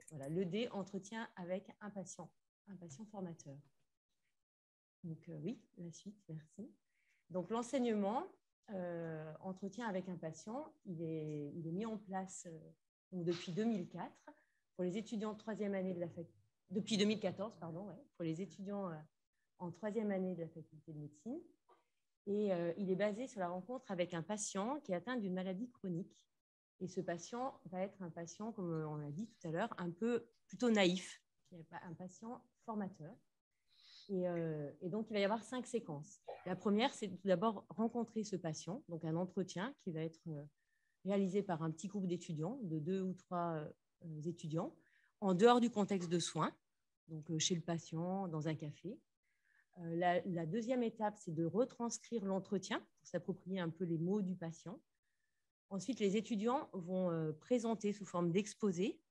voilà, l'ED, entretien avec un patient formateur. Donc, oui, la suite, merci. Donc, l'enseignement, entretien avec un patient, il est mis en place donc depuis 2004 pour les étudiants de troisième année de la faculté. Depuis 2014, pardon, ouais, pour les étudiants en troisième année de la faculté de médecine. Et il est basé sur la rencontre avec un patient qui est atteint d'une maladie chronique. Et ce patient va être un patient, comme on l'a dit tout à l'heure, un peu plutôt naïf, un patient formateur. Et donc, il va y avoir 5 séquences. La première, c'est tout d'abord rencontrer ce patient, donc un entretien qui va être réalisé par un petit groupe d'étudiants, de 2 ou 3 étudiants, en dehors du contexte de soins, donc chez le patient, dans un café. La deuxième étape, c'est de retranscrire l'entretien pour s'approprier un peu les mots du patient. Ensuite, les étudiants vont présenter sous forme d'exposé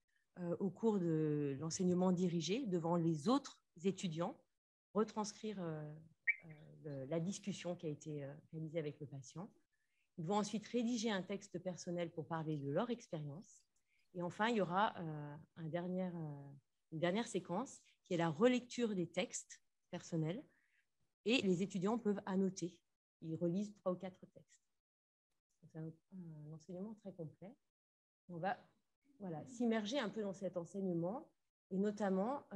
au cours de l'enseignement dirigé devant les autres étudiants, retranscrire la discussion qui a été réalisée avec le patient. Ils vont ensuite rédiger un texte personnel pour parler de leur expérience. Et enfin, il y aura une dernière séquence qui est la relecture des textes personnels. Et les étudiants peuvent annoter. Ils relisent 3 ou 4 textes. C'est un enseignement très complet. On va s'immerger un peu dans cet enseignement, et notamment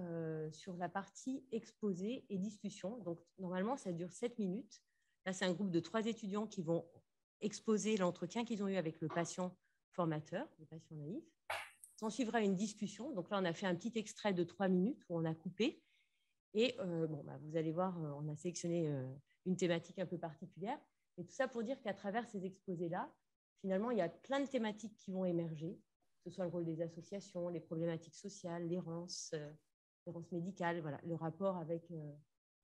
sur la partie exposé et discussion. Donc, normalement, ça dure 7 minutes. Là, c'est un groupe de 3 étudiants qui vont exposer l'entretien qu'ils ont eu avec le patient formateur, le patient naïf. S'en suivra une discussion. Donc là, on a fait un petit extrait de 3 minutes où on a coupé. Et vous allez voir, on a sélectionné une thématique un peu particulière. Et tout ça pour dire qu'à travers ces exposés-là, finalement, il y a plein de thématiques qui vont émerger, que ce soit le rôle des associations, les problématiques sociales, l'errance médicale, voilà, le rapport avec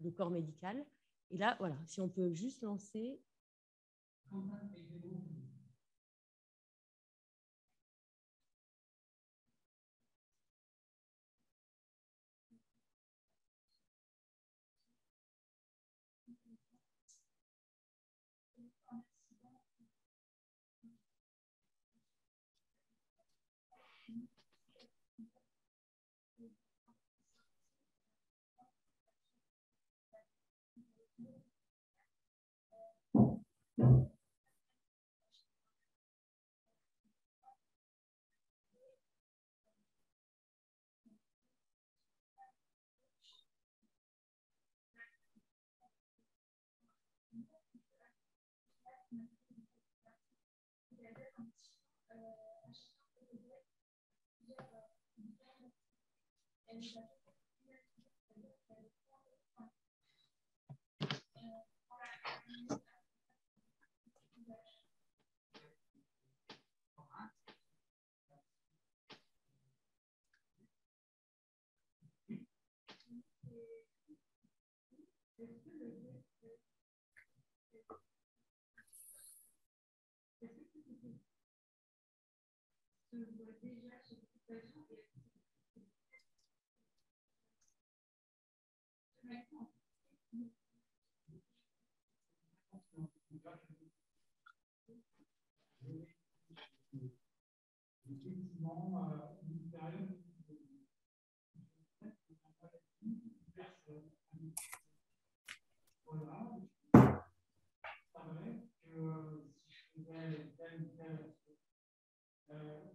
le corps médical. Et là, voilà, si on peut juste lancer...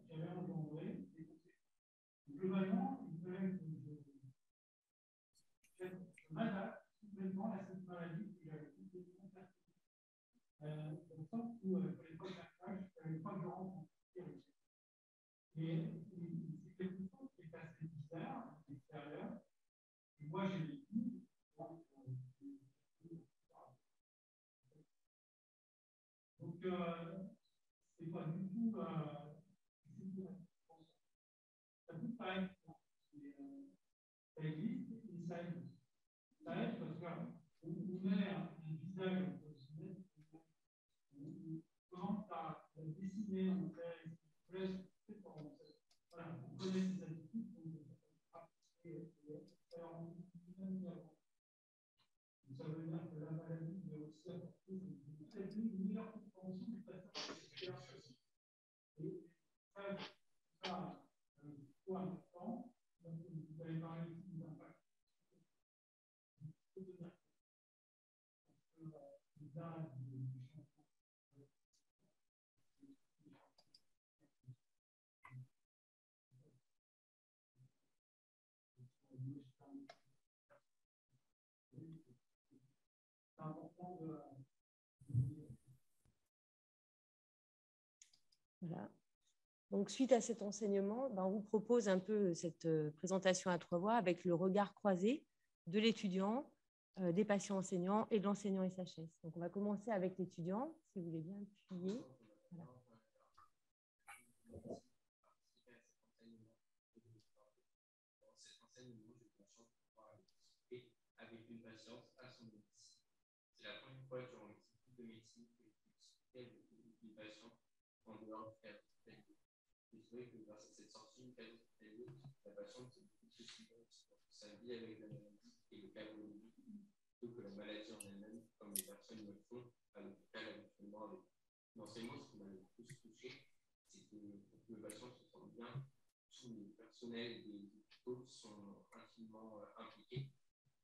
J'avais engendré, globalement, il fallait que je m'adapte complètement à cette maladie que j'avais complètement perçue. Dans le sens où, pour les fois, il fallait pas que je rencontre. Et Donc, c'est pas du tout. Ça peut paraître. Ça existe et ça aide. Ça aide parce qu'on met un visage entre guillemets, on commence à dessiner, on fait, voilà, on connaît ces habitudes, ça veut dire que la maladie va aussi apporter une meilleure compréhension du patient. Et ça, pour un temps, vous avez parlé aussi des impacts. Voilà. Donc, suite à cet enseignement, on vous propose un peu cette présentation à 3 voix avec le regard croisé de l'étudiant, des patients enseignants et de l'enseignant SHS. Donc, on va commencer avec l'étudiant, si vous voulez bien appuyer. Voilà. Avec une patiente à son médecine. C'est la première fois durant mes études de médecine que je discutais avec une patiente en dehors du cadre hospitalier. Je trouvais que grâce à cette sortie du cadre hospitalier, la patiente s'est beaucoup plus suivante pour sa vie avec la maladie et le cadre de vie, plutôt que la maladie en elle-même, comme les personnes le font à l'hôpital habituellement avec l'enseignement. Ce qui m'a le plus touché, c'est que pour que le patient se sente bien, tous les personnels des hôpitaux sont intimement impliqués.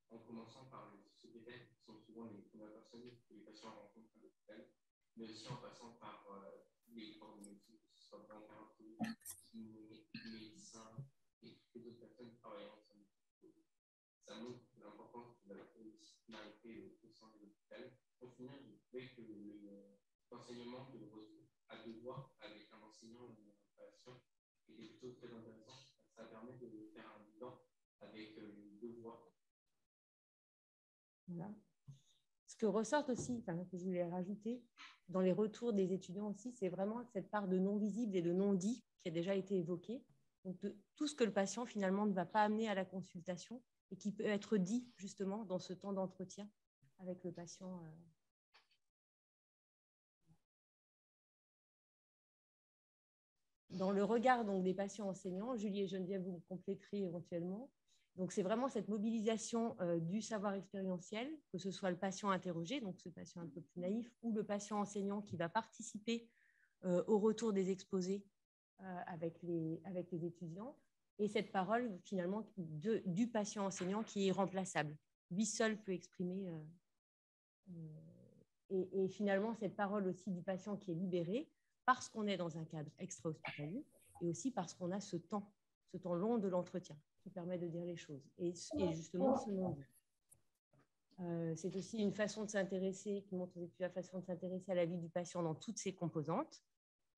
En commençant par les secrétaires, qui sont souvent les premières personnes que les patients rencontrent à l'hôpital, mais aussi en passant par les corps de métier, que ce soit bancaires, kinés, médecins et toutes les autres personnes qui travaillent ensemble. Ça montre l'importance de la pluridisciplinarité au sein de l'hôpital. Pour finir, je trouvais que l'enseignement que l'on retrouve à 2 voix avec un enseignant et un patient était plutôt très intéressant. Ça permet de faire un bilan avec 2 voix. Voilà. Ce que ressort aussi, que je voulais rajouter, dans les retours des étudiants aussi, c'est vraiment cette part de non visible et de non dit qui a déjà été évoquée. Donc, tout ce que le patient finalement ne va pas amener à la consultation et qui peut être dit justement dans ce temps d'entretien avec le patient. Dans le regard donc, des patients enseignants, Julie et Geneviève, vous me compléterez éventuellement. Donc, c'est vraiment cette mobilisation du savoir expérientiel, que ce soit le patient interrogé, donc ce patient un peu plus naïf, ou le patient enseignant qui va participer au retour des exposés avec les étudiants, et cette parole finalement du patient enseignant qui est irremplaçable. Lui seul peut exprimer, et finalement cette parole aussi du patient qui est libéré, parce qu'on est dans un cadre extra-hospitalier, et aussi parce qu'on a ce temps long de l'entretien, qui permet de dire les choses. Et justement, ce non-dit. C'est aussi une façon de s'intéresser, qui montre la façon de s'intéresser à la vie du patient dans toutes ses composantes.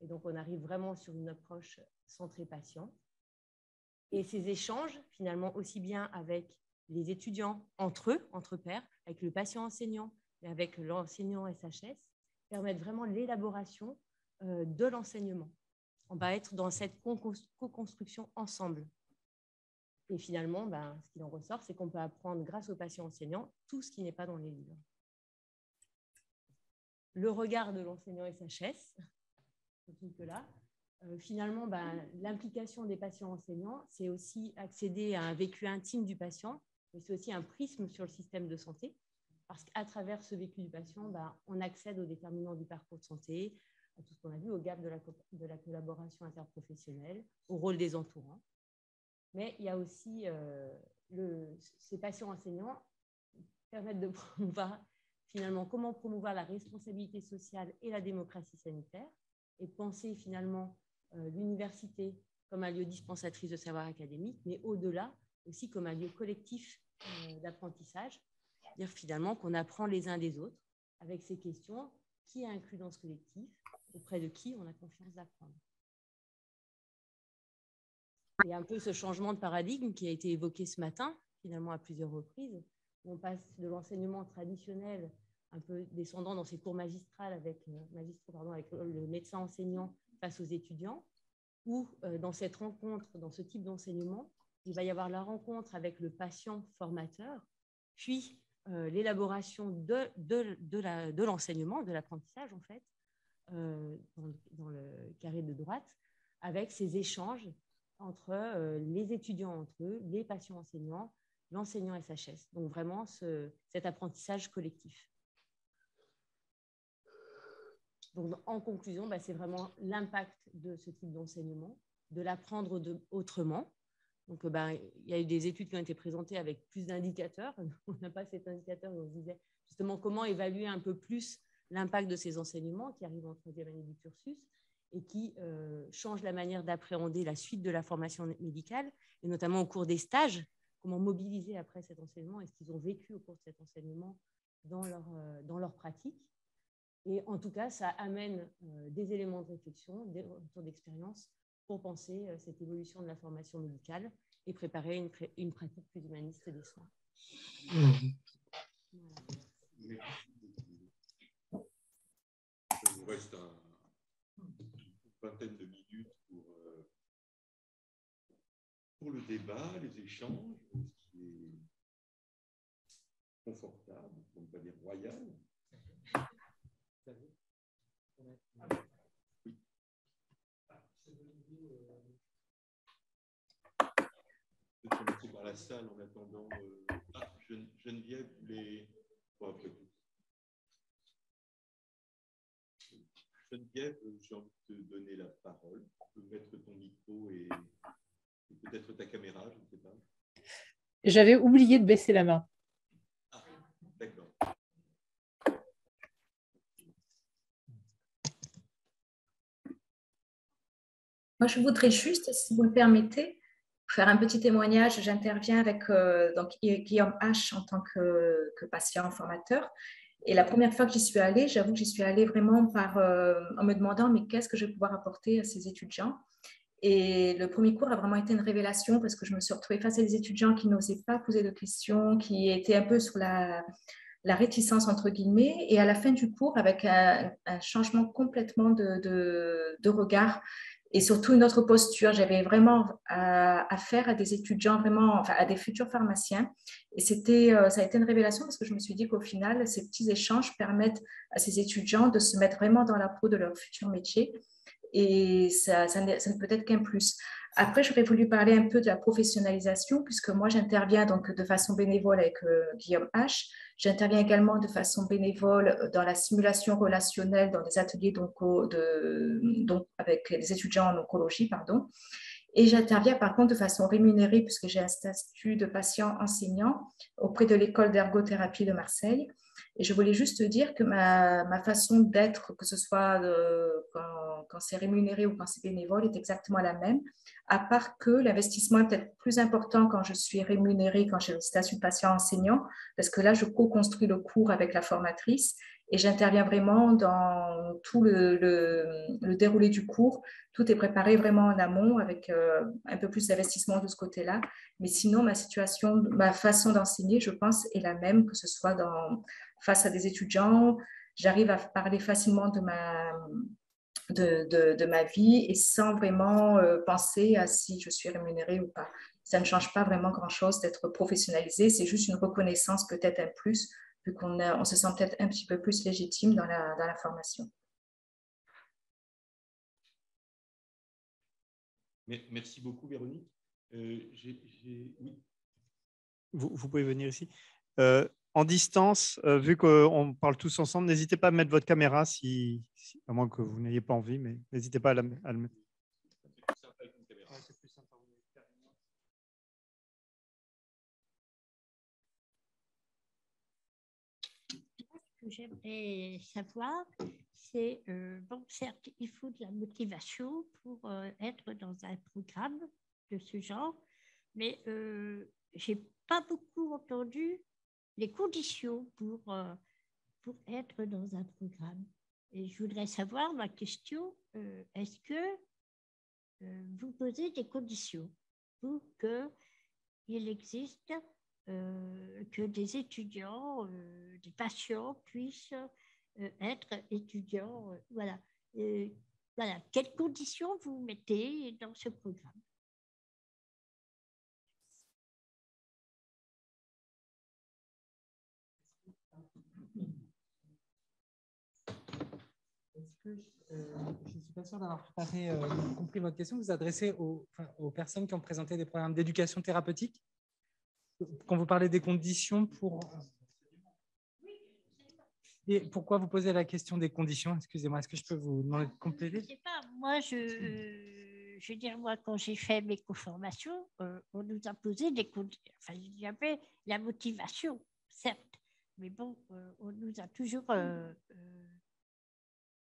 Et donc, on arrive vraiment sur une approche centrée patient. Et ces échanges, finalement, aussi bien avec les étudiants, entre eux, entre pairs, avec le patient enseignant et avec l'enseignant SHS, permettent vraiment l'élaboration de l'enseignement. On va être dans cette co-construction ensemble. Et finalement, ce qu'il en ressort, c'est qu'on peut apprendre, grâce aux patients enseignants, tout ce qui n'est pas dans les livres. Le regard de l'enseignant SHS, que là, finalement, l'implication des patients enseignants, c'est aussi accéder à un vécu intime du patient, mais c'est aussi un prisme sur le système de santé, parce qu'à travers ce vécu du patient, on accède aux déterminants du parcours de santé, à tout ce qu'on a vu, au gap de la collaboration interprofessionnelle, au rôle des entourants. Mais il y a aussi ces patients enseignants permettent de promouvoir finalement comment promouvoir la responsabilité sociale et la démocratie sanitaire, et penser finalement l'université comme un lieu dispensatrice de savoir académique, mais au-delà aussi comme un lieu collectif d'apprentissage, c'est-à-dire finalement qu'on apprend les uns des autres avec ces questions, qui est inclus dans ce collectif, auprès de qui on a confiance d'apprendre. Il y a un peu ce changement de paradigme qui a été évoqué ce matin, finalement à plusieurs reprises, où on passe de l'enseignement traditionnel un peu descendant dans ses cours magistrales avec le médecin enseignant face aux étudiants, où dans cette rencontre, dans ce type d'enseignement, il va y avoir la rencontre avec le patient formateur, puis l'élaboration de l'enseignement, de l'apprentissage en fait, dans le carré de droite, avec ces échanges entre les étudiants entre eux, les patients enseignants, l'enseignant SHS. Donc vraiment cet apprentissage collectif. Donc en conclusion, c'est vraiment l'impact de ce type d'enseignement, de l'apprendre autrement. Donc il y a eu des études qui ont été présentées avec plus d'indicateurs. On n'a pas cet indicateur, on se disait justement comment évaluer un peu plus l'impact de ces enseignements qui arrivent en troisième année du cursus et qui changent la manière d'appréhender la suite de la formation médicale, et notamment au cours des stages, comment mobiliser après cet enseignement et ce qu'ils ont vécu au cours de cet enseignement dans leur pratique. Et en tout cas, ça amène des éléments de réflexion, des retours d'expérience pour penser cette évolution de la formation médicale et préparer une pratique plus humaniste des soins. Il nous reste une vingtaine de minutes pour le débat, les échanges, ce qui est confortable, pour ne pas dire royal. Oui. Je vais commencer par la salle en attendant. Geneviève, les. Bon, après tout. Geneviève, j'ai envie de te donner la parole. Tu peux mettre ton micro et peut-être ta caméra, je ne sais pas. J'avais oublié de baisser la main. Ah, d'accord. Moi, je voudrais juste, si vous le permettez, faire un petit témoignage. J'interviens avec donc Guillaume H en tant que patient formateur. Et la première fois que j'y suis allée, j'avoue que j'y suis allée vraiment en me demandant mais qu'est-ce que je vais pouvoir apporter à ces étudiants. Et le premier cours a vraiment été une révélation parce que je me suis retrouvée face à des étudiants qui n'osaient pas poser de questions, qui étaient un peu sur la réticence entre guillemets. Et à la fin du cours, avec un changement complètement de regard, et surtout une autre posture. J'avais vraiment affaire à des étudiants, vraiment, enfin à des futurs pharmaciens. Et ça a été une révélation parce que je me suis dit qu'au final, ces petits échanges permettent à ces étudiants de se mettre vraiment dans la peau de leur futur métier. Et ça ne peut être qu'un plus. Après, j'aurais voulu parler un peu de la professionnalisation, puisque moi, j'interviens donc de façon bénévole avec Guillaume H. J'interviens également de façon bénévole dans la simulation relationnelle dans des ateliers avec les étudiants en oncologie, pardon. Et j'interviens par contre de façon rémunérée, puisque j'ai un statut de patient enseignant auprès de l'école d'ergothérapie de Marseille. Et je voulais juste dire que ma façon d'être, que ce soit quand c'est rémunéré ou quand c'est bénévole, est exactement la même, à part que l'investissement est peut-être plus important quand je suis rémunérée, quand j'ai le statut de patient enseignant, parce que là, je co-construis le cours avec la formatrice et j'interviens vraiment dans tout le déroulé du cours. Tout est préparé vraiment en amont avec un peu plus d'investissement de ce côté-là. Mais sinon, ma façon d'enseigner, je pense, est la même, que ce soit face à des étudiants. J'arrive à parler facilement de ma vie et sans vraiment penser à si je suis rémunérée ou pas. Ça ne change pas vraiment grand-chose d'être professionnalisé. C'est juste une reconnaissance, peut-être un plus, vu qu'on se sent peut-être un petit peu plus légitime dans la formation. Merci beaucoup, Véronique. Oui. Vous pouvez venir ici. En distance, vu qu'on parle tous ensemble, n'hésitez pas à mettre votre caméra, à moins que vous n'ayez pas envie, mais n'hésitez pas à le mettre. Ce que j'aimerais savoir, c'est, bon, certes, il faut de la motivation pour être dans un programme de ce genre, mais je n'ai pas beaucoup entendu les conditions pour être dans un programme. Et je voudrais savoir, ma question, est-ce que vous posez des conditions pour qu'il existe que des étudiants, des patients puissent être étudiants. Voilà. Voilà. Quelles conditions vous mettez dans ce programme? Je ne suis pas sûr d'avoir compris votre question. Vous vous adressez aux personnes qui ont présenté des programmes d'éducation thérapeutique. Quand vous parlez des conditions pour... Et pourquoi vous posez la question des conditions? Excusez-moi, est-ce que je peux vous demander de compléter? Je ne sais pas. Moi, je veux dire, moi, quand j'ai fait mes co-formations, on nous a posé des conditions. Enfin, il y avait la motivation, certes, mais bon, on nous a toujours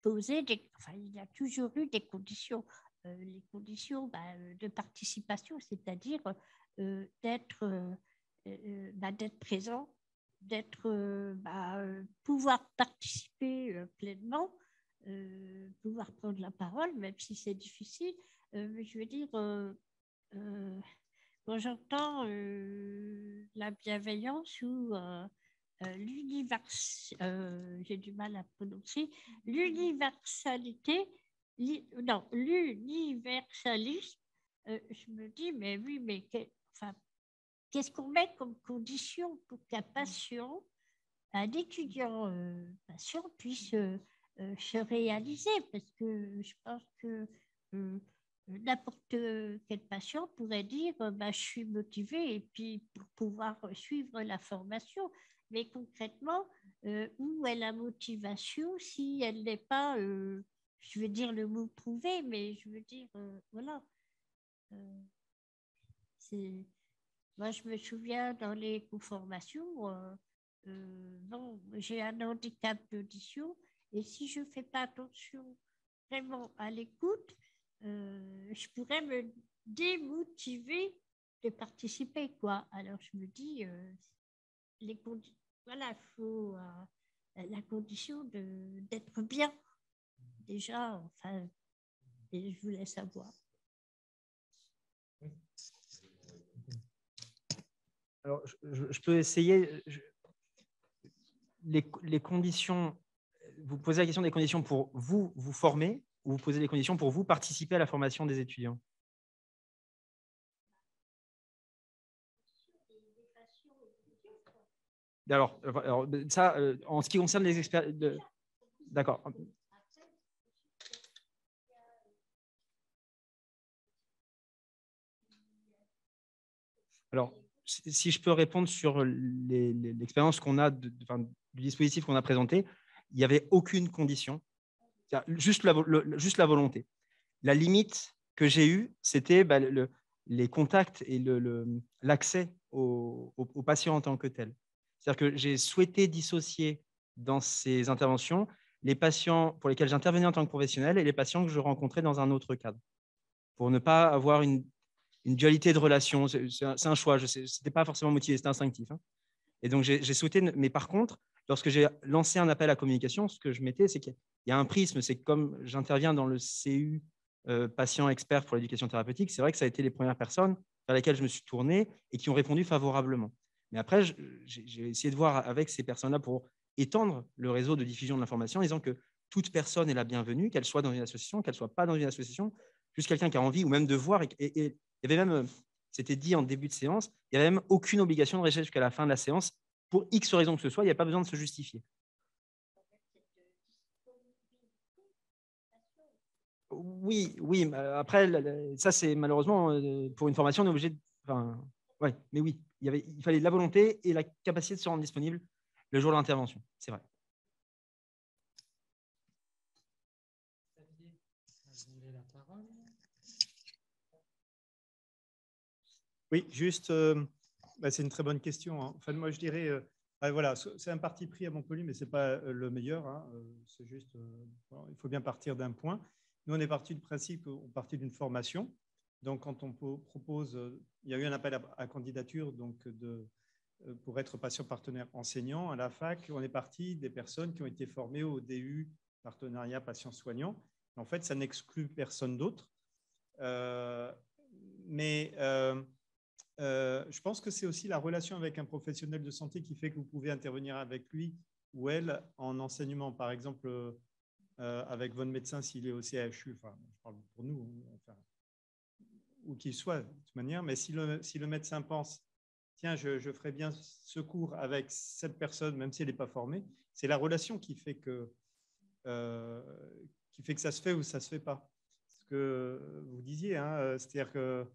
posé des... Enfin, il y a toujours eu des conditions. Les conditions de participation, c'est-à-dire d'être présent, pouvoir participer pleinement, pouvoir prendre la parole, même si c'est difficile. Mais je veux dire, quand j'entends la bienveillance ou j'ai du mal à prononcer, l'universalité, l'universalisme, je me dis, mais oui, mais qu'est-ce qu'on met comme condition pour qu'un patient, un étudiant patient puisse se réaliser? Parce que je pense que n'importe quel patient pourrait dire je suis motivé et puis pour pouvoir suivre la formation. Mais concrètement, où est la motivation si elle n'est pas, je veux dire le mot prouvé, mais je veux dire, voilà. Moi, je me souviens dans les co-formations, j'ai un handicap d'audition et si je ne fais pas attention vraiment à l'écoute, je pourrais me démotiver de participer, quoi. Alors, je me dis, voilà, il faut la condition d'être bien. Déjà, enfin, et je voulais savoir. Alors, je peux essayer. Les conditions, vous posez la question des conditions pour vous former ou vous posez les conditions pour vous participer à la formation des étudiants? Alors ça, en ce qui concerne les experts... D'accord. Alors, si je peux répondre sur l'expérience qu'on a du dispositif qu'on a présenté, il n'y avait aucune condition, juste la volonté. La limite que j'ai eue, c'était les contacts et l'accès aux patients en tant que tel. C'est-à-dire que j'ai souhaité dissocier dans ces interventions les patients pour lesquels j'intervenais en tant que professionnel et les patients que je rencontrais dans un autre cadre, pour ne pas avoir une dualité de relations. C'est un choix, ce n'était pas forcément motivé, c'était instinctif. Hein. Et donc, j'ai souhaité, mais par contre, lorsque j'ai lancé un appel à communication, ce que je mettais, c'est qu'il y a un prisme, c'est comme j'interviens dans le CU patient expert pour l'éducation thérapeutique, c'est vrai que ça a été les premières personnes vers lesquelles je me suis tourné et qui ont répondu favorablement. Mais après, j'ai essayé de voir avec ces personnes-là pour étendre le réseau de diffusion de l'information en disant que toute personne est la bienvenue, qu'elle soit dans une association, qu'elle ne soit pas dans une association, juste quelqu'un qui a envie ou même de voir. Et il y avait même, c'était dit en début de séance, il n'y avait même aucune obligation de rester jusqu'à la fin de la séance pour X raison que ce soit, il n'y a pas besoin de se justifier. Oui, après, ça c'est malheureusement, pour une formation, on est obligé de... Ouais, mais oui, il fallait de la volonté et la capacité de se rendre disponible le jour de l'intervention, c'est vrai. Oui, juste, c'est une très bonne question. Hein. Enfin, moi, je dirais, voilà, c'est un parti pris à Montpellier, mais ce n'est pas le meilleur. Hein. C'est juste, il faut bien partir d'un point. Nous, on est parti du principe, on partit d'une formation. Donc, quand on propose, il y a eu un appel à candidature donc pour être patient partenaire enseignant à la fac. On est parti des personnes qui ont été formées au DU partenariat patient soignant. En fait, ça n'exclut personne d'autre. Mais je pense que c'est aussi la relation avec un professionnel de santé qui fait que vous pouvez intervenir avec lui ou elle en enseignement. Par exemple, avec votre médecin s'il est au CHU, enfin, je parle pour nous, enfin, ou qu'il soit de toute manière, mais si le médecin pense, tiens, je ferais bien ce cours avec cette personne, même si elle n'est pas formée, c'est la relation qui fait que ça se fait ou ça ne se fait pas. Ce que vous disiez, hein, c'est-à-dire que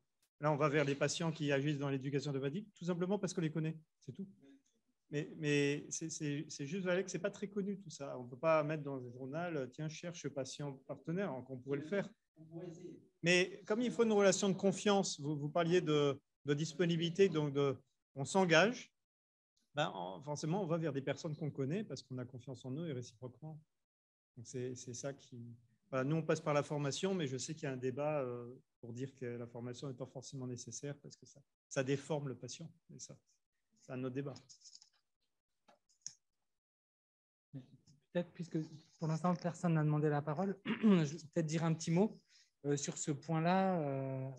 là, on va vers les patients qui agissent dans l'éducation thématique, tout simplement parce qu'on les connaît, c'est tout. Mais c'est juste vrai que ce n'est pas très connu tout ça. On ne peut pas mettre dans un journal, tiens, cherche patient partenaire, on pourrait le faire. Mais comme il faut une relation de confiance, vous parliez de disponibilité, donc on s'engage, ben, forcément, on va vers des personnes qu'on connaît parce qu'on a confiance en eux et réciproquement. Donc c'est ça qui… Voilà, nous, on passe par la formation, mais je sais qu'il y a un débat pour dire que la formation n'est pas forcément nécessaire parce que ça déforme le patient. Et ça, c'est un autre débat. Peut-être, puisque pour l'instant, personne n'a demandé la parole, je vais peut-être dire un petit mot sur ce point-là,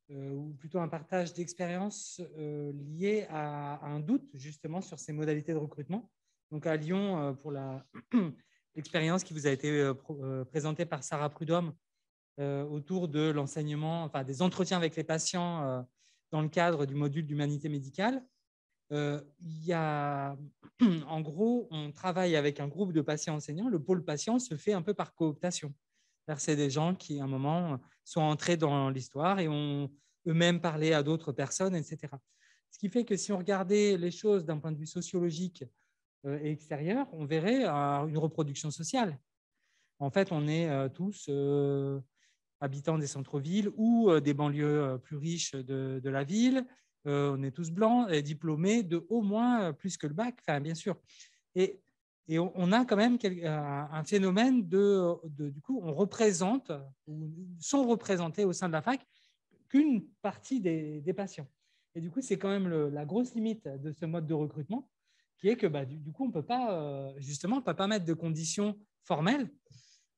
ou plutôt un partage d'expérience lié à un doute justement sur ces modalités de recrutement. Donc à Lyon, pour l'expérience qui vous a été présentée par Sarah Prudhomme autour de l'enseignement, enfin des entretiens avec les patients dans le cadre du module d'humanité médicale. Il y a, en gros, on travaille avec un groupe de patients enseignants. Le pôle patient se fait un peu par cooptation. C'est des gens qui, à un moment, sont entrés dans l'histoire et ont eux-mêmes parlé à d'autres personnes, etc. Ce qui fait que si on regardait les choses d'un point de vue sociologique et extérieur, on verrait une reproduction sociale. En fait, on est tous habitants des centres-villes ou des banlieues plus riches de la ville. On est tous blancs et diplômés de au moins plus que le bac, enfin, bien sûr. Et on a quand même un phénomène du coup, on représente ou sont représentés au sein de la fac qu'une partie des patients. Et du coup, c'est quand même la grosse limite de ce mode de recrutement, qui est que du coup, on peut pas, justement, on ne peut pas mettre de conditions formelles.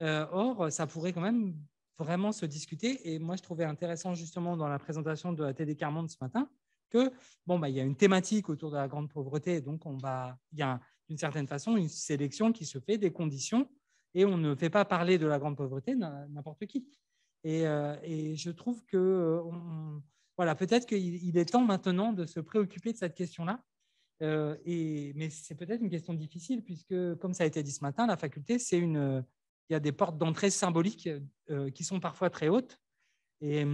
Or, ça pourrait quand même vraiment se discuter. Et moi, je trouvais intéressant justement dans la présentation de la TD Carmonde ce matin que il y a une thématique autour de la grande pauvreté, donc il y a d'une certaine façon une sélection qui se fait, des conditions, et on ne fait pas parler de la grande pauvreté n'importe qui. Et je trouve que voilà, peut-être qu'il est temps maintenant de se préoccuper de cette question-là. Mais c'est peut-être une question difficile puisque, comme ça a été dit ce matin, la faculté, il y a des portes d'entrée symboliques qui sont parfois très hautes. Et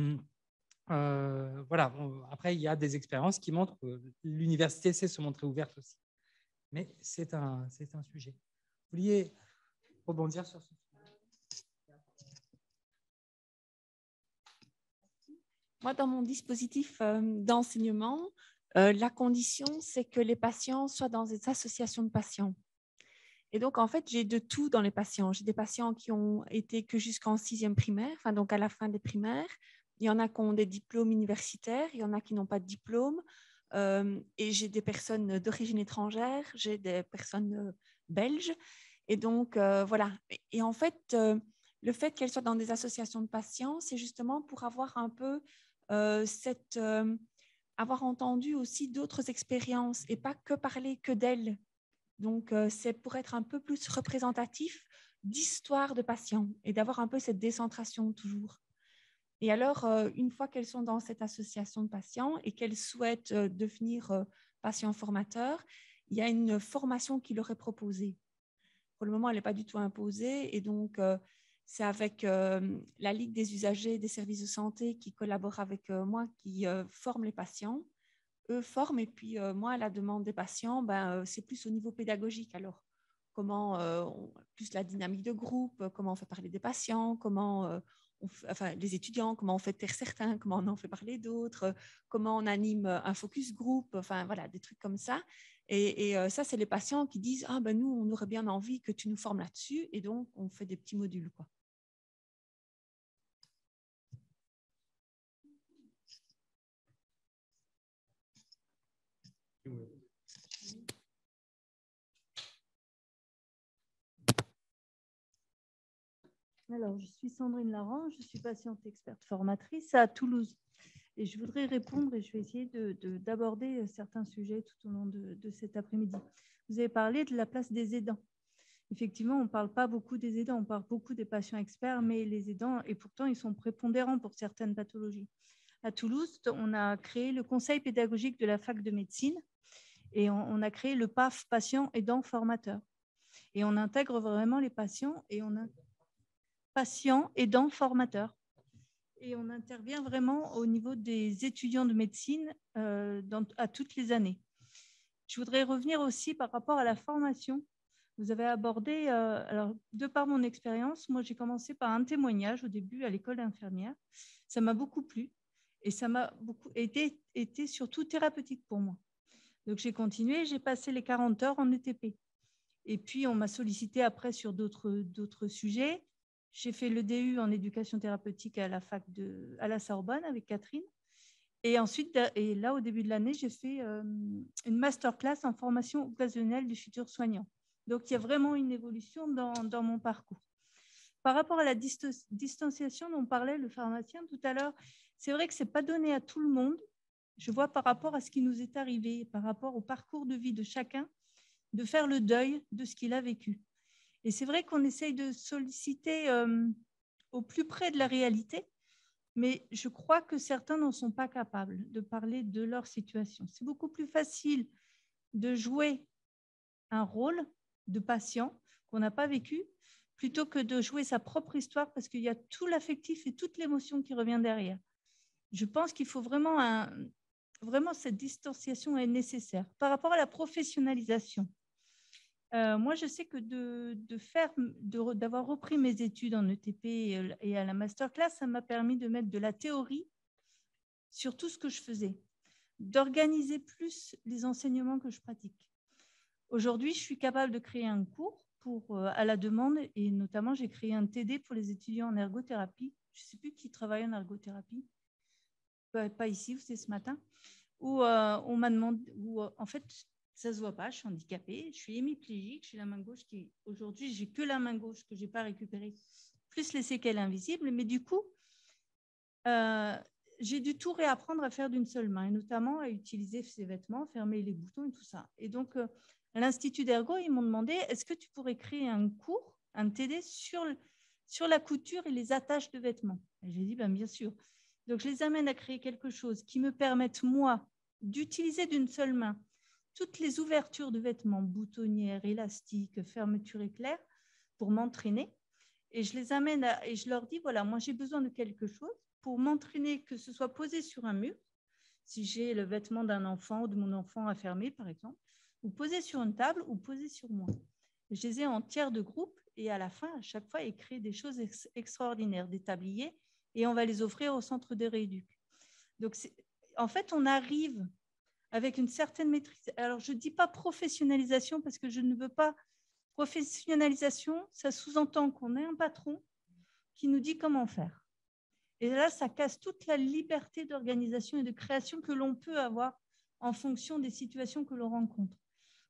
voilà. Après, il y a des expériences qui montrent que l'université sait se montrer ouverte aussi. Mais c'est un sujet. Vous vouliez rebondir sur ce sujet? Moi, dans mon dispositif d'enseignement, la condition, c'est que les patients soient dans des associations de patients. Et donc, en fait, j'ai de tout dans les patients. J'ai des patients qui ont été que jusqu'en 6e primaire, enfin, donc à la fin des primaires. Il y en a qui ont des diplômes universitaires, il y en a qui n'ont pas de diplôme. Et j'ai des personnes d'origine étrangère, j'ai des personnes belges. Et donc, voilà. Et en fait, le fait qu'elles soient dans des associations de patients, c'est justement pour avoir un peu avoir entendu aussi d'autres expériences et pas que parler que d'elles. Donc, c'est pour être un peu plus représentatif d'histoire de patients et d'avoir un peu cette décentration toujours. Et alors, une fois qu'elles sont dans cette association de patients et qu'elles souhaitent devenir patients formateurs, il y a une formation qui leur est proposée. Pour le moment, elle n'est pas du tout imposée et donc, c'est avec la Ligue des usagers des services de santé qui collabore avec moi, qui forme les patients. Eux forment et puis moi, à la demande des patients, c'est plus au niveau pédagogique. Alors, comment, plus la dynamique de groupe, comment on fait parler des patients, comment les étudiants, comment on fait taire certains, comment on en fait parler d'autres, comment on anime un focus group, enfin voilà, des trucs comme ça. Et ça, c'est les patients qui disent « Ah, nous, on aurait bien envie que tu nous formes là-dessus. » Et donc, on fait des petits modules, quoi. Alors, je suis Sandrine Laurent, je suis patiente experte formatrice à Toulouse. Et je voudrais répondre et je vais essayer d'aborder certains sujets tout au long de cet après-midi. Vous avez parlé de la place des aidants. Effectivement, on ne parle pas beaucoup des aidants, on parle beaucoup des patients experts, mais les aidants, et pourtant, ils sont prépondérants pour certaines pathologies. À Toulouse, on a créé le conseil pédagogique de la fac de médecine et on a créé le PAF, patient aidant formateur. Et on intègre vraiment les patients et on a patients aidants formateurs. Et on intervient vraiment au niveau des étudiants de médecine à toutes les années. Je voudrais revenir aussi par rapport à la formation. Vous avez abordé, alors de par mon expérience, moi j'ai commencé par un témoignage au début à l'école d'infirmière. Ça m'a beaucoup plu et ça m'a beaucoup été surtout thérapeutique pour moi. Donc j'ai continué, j'ai passé les 40 heures en ETP. Et puis on m'a sollicité après sur d'autres sujets. J'ai fait le DU en éducation thérapeutique à la fac à la Sorbonne avec Catherine. Et ensuite, et là au début de l'année, j'ai fait une masterclass en formation occasionnelle du futur soignant. Donc, il y a vraiment une évolution dans mon parcours. Par rapport à la distanciation dont parlait le pharmacien tout à l'heure, c'est vrai que ce n'est pas donné à tout le monde. Je vois par rapport à ce qui nous est arrivé, par rapport au parcours de vie de chacun, de faire le deuil de ce qu'il a vécu. Et c'est vrai qu'on essaye de solliciter au plus près de la réalité, mais je crois que certains n'en sont pas capables de parler de leur situation. C'est beaucoup plus facile de jouer un rôle de patient qu'on n'a pas vécu, plutôt que de jouer sa propre histoire parce qu'il y a tout l'affectif et toute l'émotion qui revient derrière. Je pense qu'il faut vraiment cette distanciation est nécessaire. Par rapport à la professionnalisation, moi je sais que d'avoir repris mes études en ETP et à la masterclass, ça m'a permis de mettre de la théorie sur tout ce que je faisais, d'organiser plus les enseignements que je pratique. Aujourd'hui, je suis capable de créer un cours à la demande et notamment, j'ai créé un TD pour les étudiants en ergothérapie. Je ne sais plus qui travaille en ergothérapie, pas ici, c'est ce matin, où on m'a demandé, en fait, ça ne se voit pas, je suis handicapée, je suis hémiplégique, j'ai la main gauche qui, aujourd'hui, j'ai que la main gauche que je n'ai pas récupérée, plus les séquelles invisibles, mais du coup, j'ai dû tout réapprendre à faire d'une seule main, et notamment à utiliser ces vêtements, fermer les boutons et tout ça. Et donc, à l'Institut d'Ergo, ils m'ont demandé, est-ce que tu pourrais créer un cours, un TD sur la couture et les attaches de vêtements? J'ai dit, bien sûr. Donc, je les amène à créer quelque chose qui me permette, moi, d'utiliser d'une seule main toutes les ouvertures de vêtements, boutonnières, élastiques, fermetures éclairs, pour m'entraîner. Et je les amène et je leur dis, voilà, moi, j'ai besoin de quelque chose pour m'entraîner, que ce soit posé sur un mur, si j'ai le vêtement d'un enfant ou de mon enfant à fermer, par exemple, ou posé sur une table ou posé sur moi. Je les ai en tiers de groupe et à la fin, à chaque fois, ils créent des choses extraordinaires, des tabliers, et on va les offrir au centre de rééduc. Donc, en fait, on arrive avec une certaine maîtrise. Alors, je ne dis pas professionnalisation parce que je ne veux pas. Professionnalisation, ça sous-entend qu'on ait un patron qui nous dit comment faire. Et là, ça casse toute la liberté d'organisation et de création que l'on peut avoir en fonction des situations que l'on rencontre.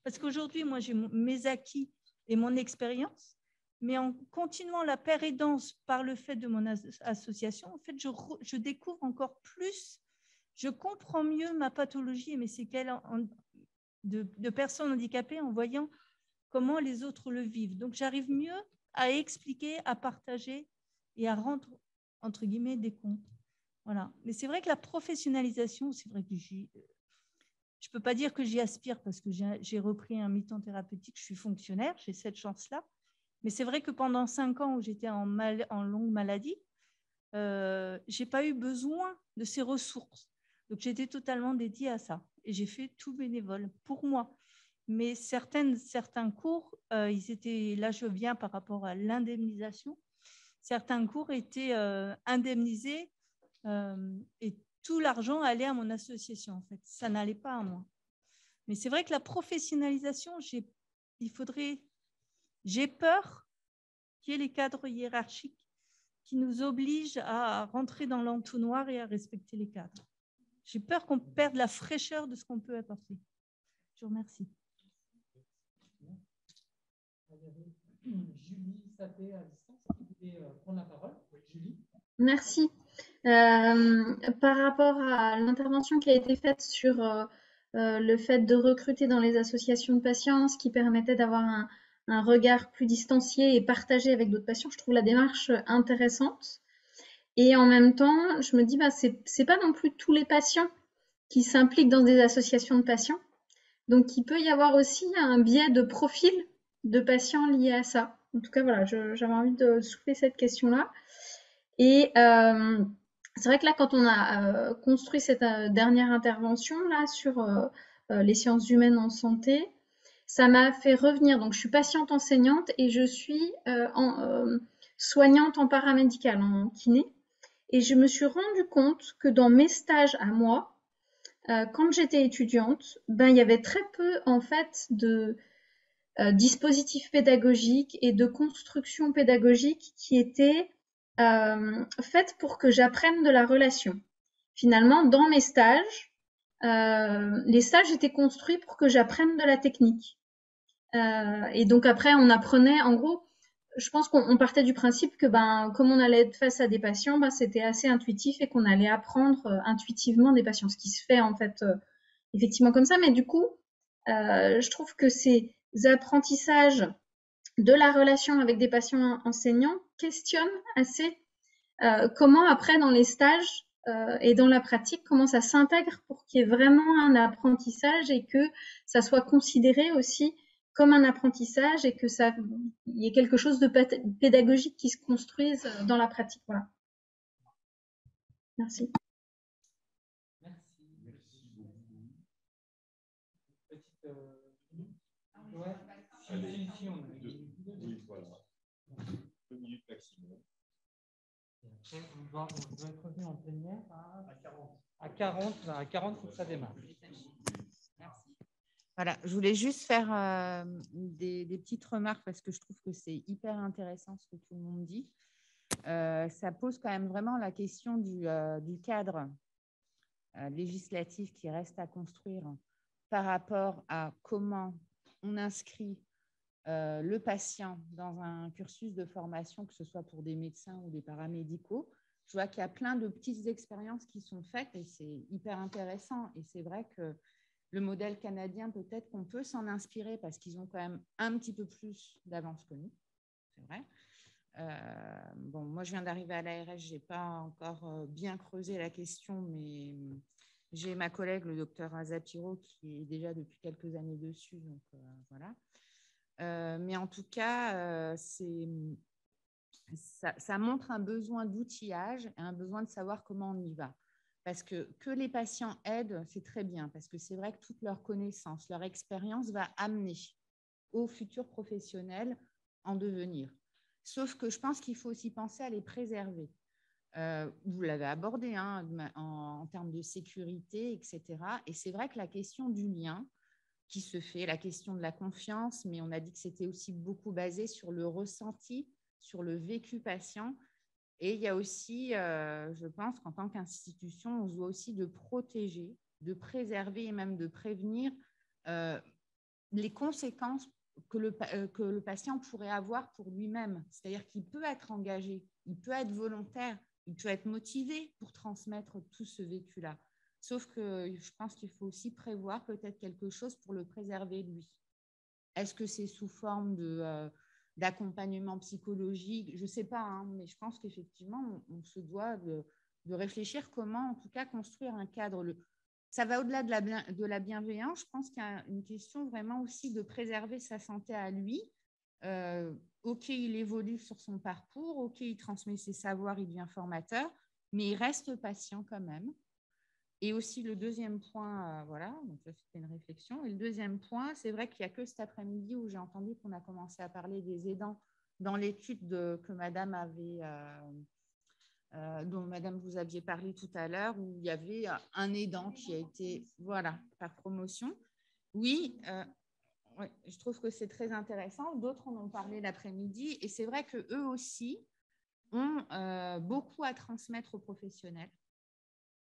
Parce qu'aujourd'hui, moi, j'ai mes acquis et mon expérience, mais en continuant la pérédance par le fait de mon association, en fait, je découvre encore plus, je comprends mieux ma pathologie et mes séquelles de personnes handicapées en voyant comment les autres le vivent. Donc, j'arrive mieux à expliquer, à partager et à rendre, entre guillemets, des comptes. Voilà. Mais c'est vrai que la professionnalisation, c'est vrai que je ne peux pas dire que j'y aspire parce que j'ai repris un mi-temps thérapeutique, je suis fonctionnaire, j'ai cette chance-là. Mais c'est vrai que pendant 5 ans où j'étais en longue maladie, je n'ai pas eu besoin de ces ressources. Donc, j'étais totalement dédiée à ça. Et j'ai fait tout bénévole pour moi. Mais certains cours, ils étaient, là je viens par rapport à l'indemnisation, certains cours étaient indemnisés et tout l'argent allait à mon association en fait, ça n'allait pas à moi. Mais c'est vrai que la professionnalisation, j'ai peur qu'il y ait les cadres hiérarchiques qui nous obligent à rentrer dans l'entonnoir et à respecter les cadres. J'ai peur qu'on perde la fraîcheur de ce qu'on peut apporter. Je vous remercie. Julie Sapé à distance, qui voulait prendre la parole. Oui, Julie. Merci. Par rapport à l'intervention qui a été faite sur le fait de recruter dans les associations de patients, ce qui permettait d'avoir un regard plus distancié et partagé avec d'autres patients, je trouve la démarche intéressante. Et en même temps, je me dis, bah, c'est pas non plus tous les patients qui s'impliquent dans des associations de patients. Donc, il peut y avoir aussi un biais de profil de patients liés à ça. En tout cas, voilà, j'avais envie de soulever cette question-là. Et c'est vrai que là, quand on a construit cette dernière intervention là sur les sciences humaines en santé, ça m'a fait revenir. Donc, je suis patiente enseignante et je suis soignante en paramédical, en kiné. Et je me suis rendu compte que dans mes stages à moi, quand j'étais étudiante, ben, il y avait très peu en fait de dispositifs pédagogiques et de construction pédagogique qui étaient faites pour que j'apprenne de la relation. Finalement, dans mes stages, les stages étaient construits pour que j'apprenne de la technique. Et donc après, on apprenait, en gros, je pense qu'on partait du principe que, ben, comme on allait être face à des patients, ben, c'était assez intuitif et qu'on allait apprendre intuitivement des patients, ce qui se fait en fait effectivement comme ça. Mais du coup, je trouve que ces apprentissages de la relation avec des patients enseignants questionnent assez comment après dans les stages et dans la pratique, comment ça s'intègre pour qu'il y ait vraiment un apprentissage et que ça soit considéré aussi comme un apprentissage et que ça il y ait quelque chose de pédagogique qui se construise dans la pratique. Voilà. Merci. Merci beaucoup. Petite. Ouais. Si, on a oui, voilà. 2 minutes maximum. Après, on doit être revenu en plénière à 40. À 40, il faut que ça démarre. Merci. Voilà, je voulais juste faire des petites remarques parce que je trouve que c'est hyper intéressant ce que tout le monde dit. Ça pose quand même vraiment la question du cadre législatif qui reste à construire par rapport à comment on inscrit le patient dans un cursus de formation, que ce soit pour des médecins ou des paramédicaux. Je vois qu'il y a plein de petites expériences qui sont faites et c'est hyper intéressant. Et c'est vrai que le modèle canadien, peut-être qu'on peut s'en inspirer parce qu'ils ont quand même un petit peu plus d'avance que nous. C'est vrai. Bon, moi, je viens d'arriver à l'ARS, je n'ai pas encore bien creusé la question, mais j'ai ma collègue, le docteur Azapiro, qui est déjà depuis quelques années dessus. Donc, voilà. Mais en tout cas, ça montre un besoin d'outillage et un besoin de savoir comment on y va. Parce que les patients aident, c'est très bien, parce que c'est vrai que toute leur connaissance, leur expérience va amener aux futurs professionnels en devenir. Sauf que je pense qu'il faut aussi penser à les préserver. Vous l'avez abordé hein, en termes de sécurité, etc. Et c'est vrai que la question du lien qui se fait, la question de la confiance, mais on a dit que c'était aussi beaucoup basé sur le ressenti, sur le vécu patient. Et il y a aussi, je pense qu'en tant qu'institution, on se doit aussi de protéger, de préserver et même de prévenir les conséquences que le patient pourrait avoir pour lui-même. C'est-à-dire qu'il peut être engagé, il peut être volontaire, il peut être motivé pour transmettre tout ce vécu-là. Sauf que je pense qu'il faut aussi prévoir peut-être quelque chose pour le préserver, lui. Est-ce que c'est sous forme d'accompagnement psychologique? Je ne sais pas, hein, mais je pense qu'effectivement, on se doit de réfléchir comment, en tout cas, construire un cadre. Ça va au-delà de la bienveillance. Je pense qu'il y a une question vraiment aussi de préserver sa santé à lui. OK, il évolue sur son parcours. OK, il transmet ses savoirs, il devient formateur, mais il reste patient quand même. Et aussi le deuxième point, voilà, donc ça c'était une réflexion. Et le deuxième point, c'est vrai qu'il n'y a que cet après-midi où j'ai entendu qu'on a commencé à parler des aidants dans l'étude que Madame avait, dont Madame vous aviez parlé tout à l'heure, où il y avait un aidant qui a été, voilà, par promotion. Oui, ouais, je trouve que c'est très intéressant. D'autres en ont parlé l'après-midi, et c'est vrai qu'eux aussi ont beaucoup à transmettre aux professionnels.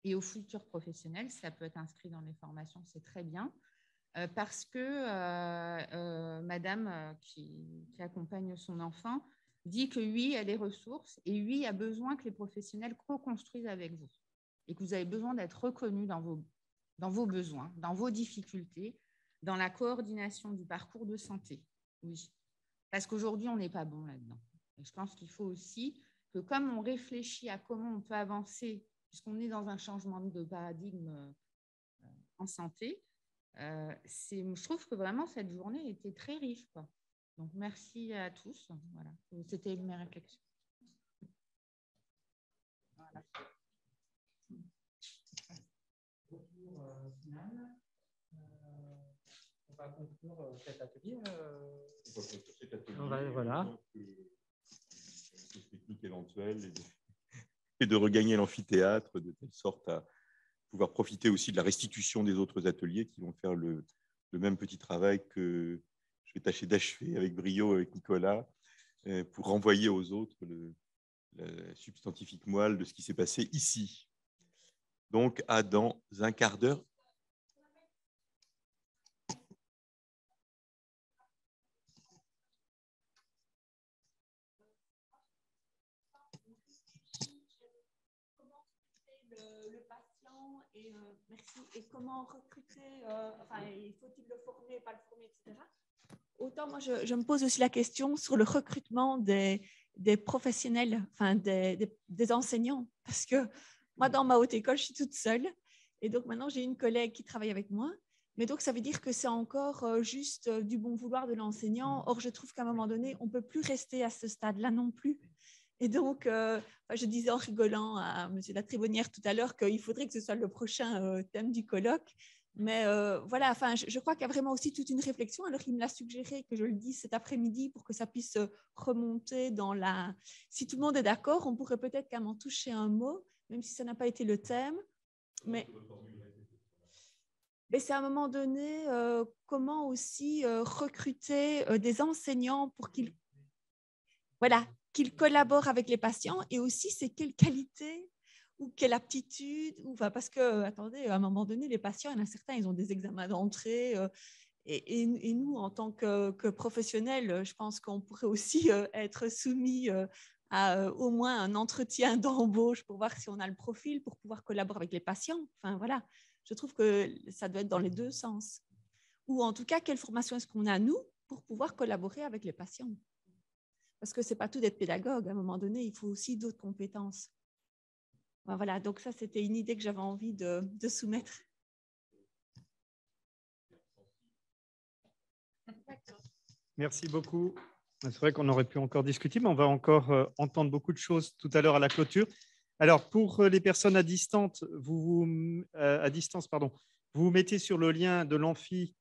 Et aux futurs professionnels, ça peut être inscrit dans les formations, c'est très bien, parce que Madame qui accompagne son enfant dit que oui, il y a les ressources et oui, il y a besoin que les professionnels co-construisent avec vous et que vous avez besoin d'être reconnus dans vos besoins, dans vos difficultés, dans la coordination du parcours de santé. Oui, parce qu'aujourd'hui, on n'est pas bon là-dedans. Et je pense qu'il faut aussi que comme on réfléchit à comment on peut avancer, puisqu'on est dans un changement de paradigme en santé, je trouve que vraiment cette journée était très riche, quoi. Donc, merci à tous. Voilà. C'était mes réflexions. Voilà. Retour final. On va conclure cet atelier. On va conclure cet atelier. Voilà. Techniques éventuelles et de regagner l'amphithéâtre de telle sorte à pouvoir profiter aussi de la restitution des autres ateliers qui vont faire le même petit travail que je vais tâcher d'achever avec brio avec Nicolas pour renvoyer aux autres la substantifique moelle de ce qui s'est passé ici. Donc, à dans un quart d'heure. Merci. Et comment recruter, enfin, faut-il le former, pas le former, etc. Autant moi, je me pose aussi la question sur le recrutement des professionnels, enfin, des enseignants. Parce que moi, dans ma haute école, je suis toute seule. Et donc, maintenant, j'ai une collègue qui travaille avec moi. Mais donc, ça veut dire que c'est encore juste du bon vouloir de l'enseignant. Or, je trouve qu'à un moment donné, on ne peut plus rester à ce stade-là non plus. Et donc, je disais en rigolant à M. Latribonnière tout à l'heure qu'il faudrait que ce soit le prochain thème du colloque. Mais voilà, enfin, je crois qu'il y a vraiment aussi toute une réflexion. Alors, il me l'a suggéré que je le dise cet après-midi pour que ça puisse remonter dans la… Si tout le monde est d'accord, on pourrait peut-être quand même en toucher un mot, même si ça n'a pas été le thème. Mais c'est à un moment donné, comment aussi recruter des enseignants pour qu'ils… Voilà, qu'ils collaborent avec les patients et aussi c'est quelle qualité ou quelle aptitude, parce que, attendez, à un moment donné, les patients, il y en a certains, ils ont des examens d'entrée et nous, en tant que professionnels, je pense qu'on pourrait aussi être soumis à au moins un entretien d'embauche pour voir si on a le profil pour pouvoir collaborer avec les patients. Enfin, voilà, je trouve que ça doit être dans les deux sens. Ou en tout cas, quelle formation est-ce qu'on a, nous, pour pouvoir collaborer avec les patients? Parce que ce n'est pas tout d'être pédagogue. À un moment donné, il faut aussi d'autres compétences. Voilà, donc ça, c'était une idée que j'avais envie de soumettre. Merci beaucoup. C'est vrai qu'on aurait pu encore discuter, mais on va encore entendre beaucoup de choses tout à l'heure à la clôture. Alors, pour les personnes à distance, vous vous mettez sur le lien de l'amphi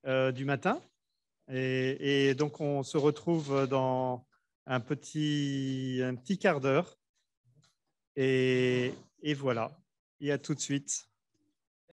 du matin. Et donc, on se retrouve dans un petit quart d'heure. Et voilà, et à tout de suite.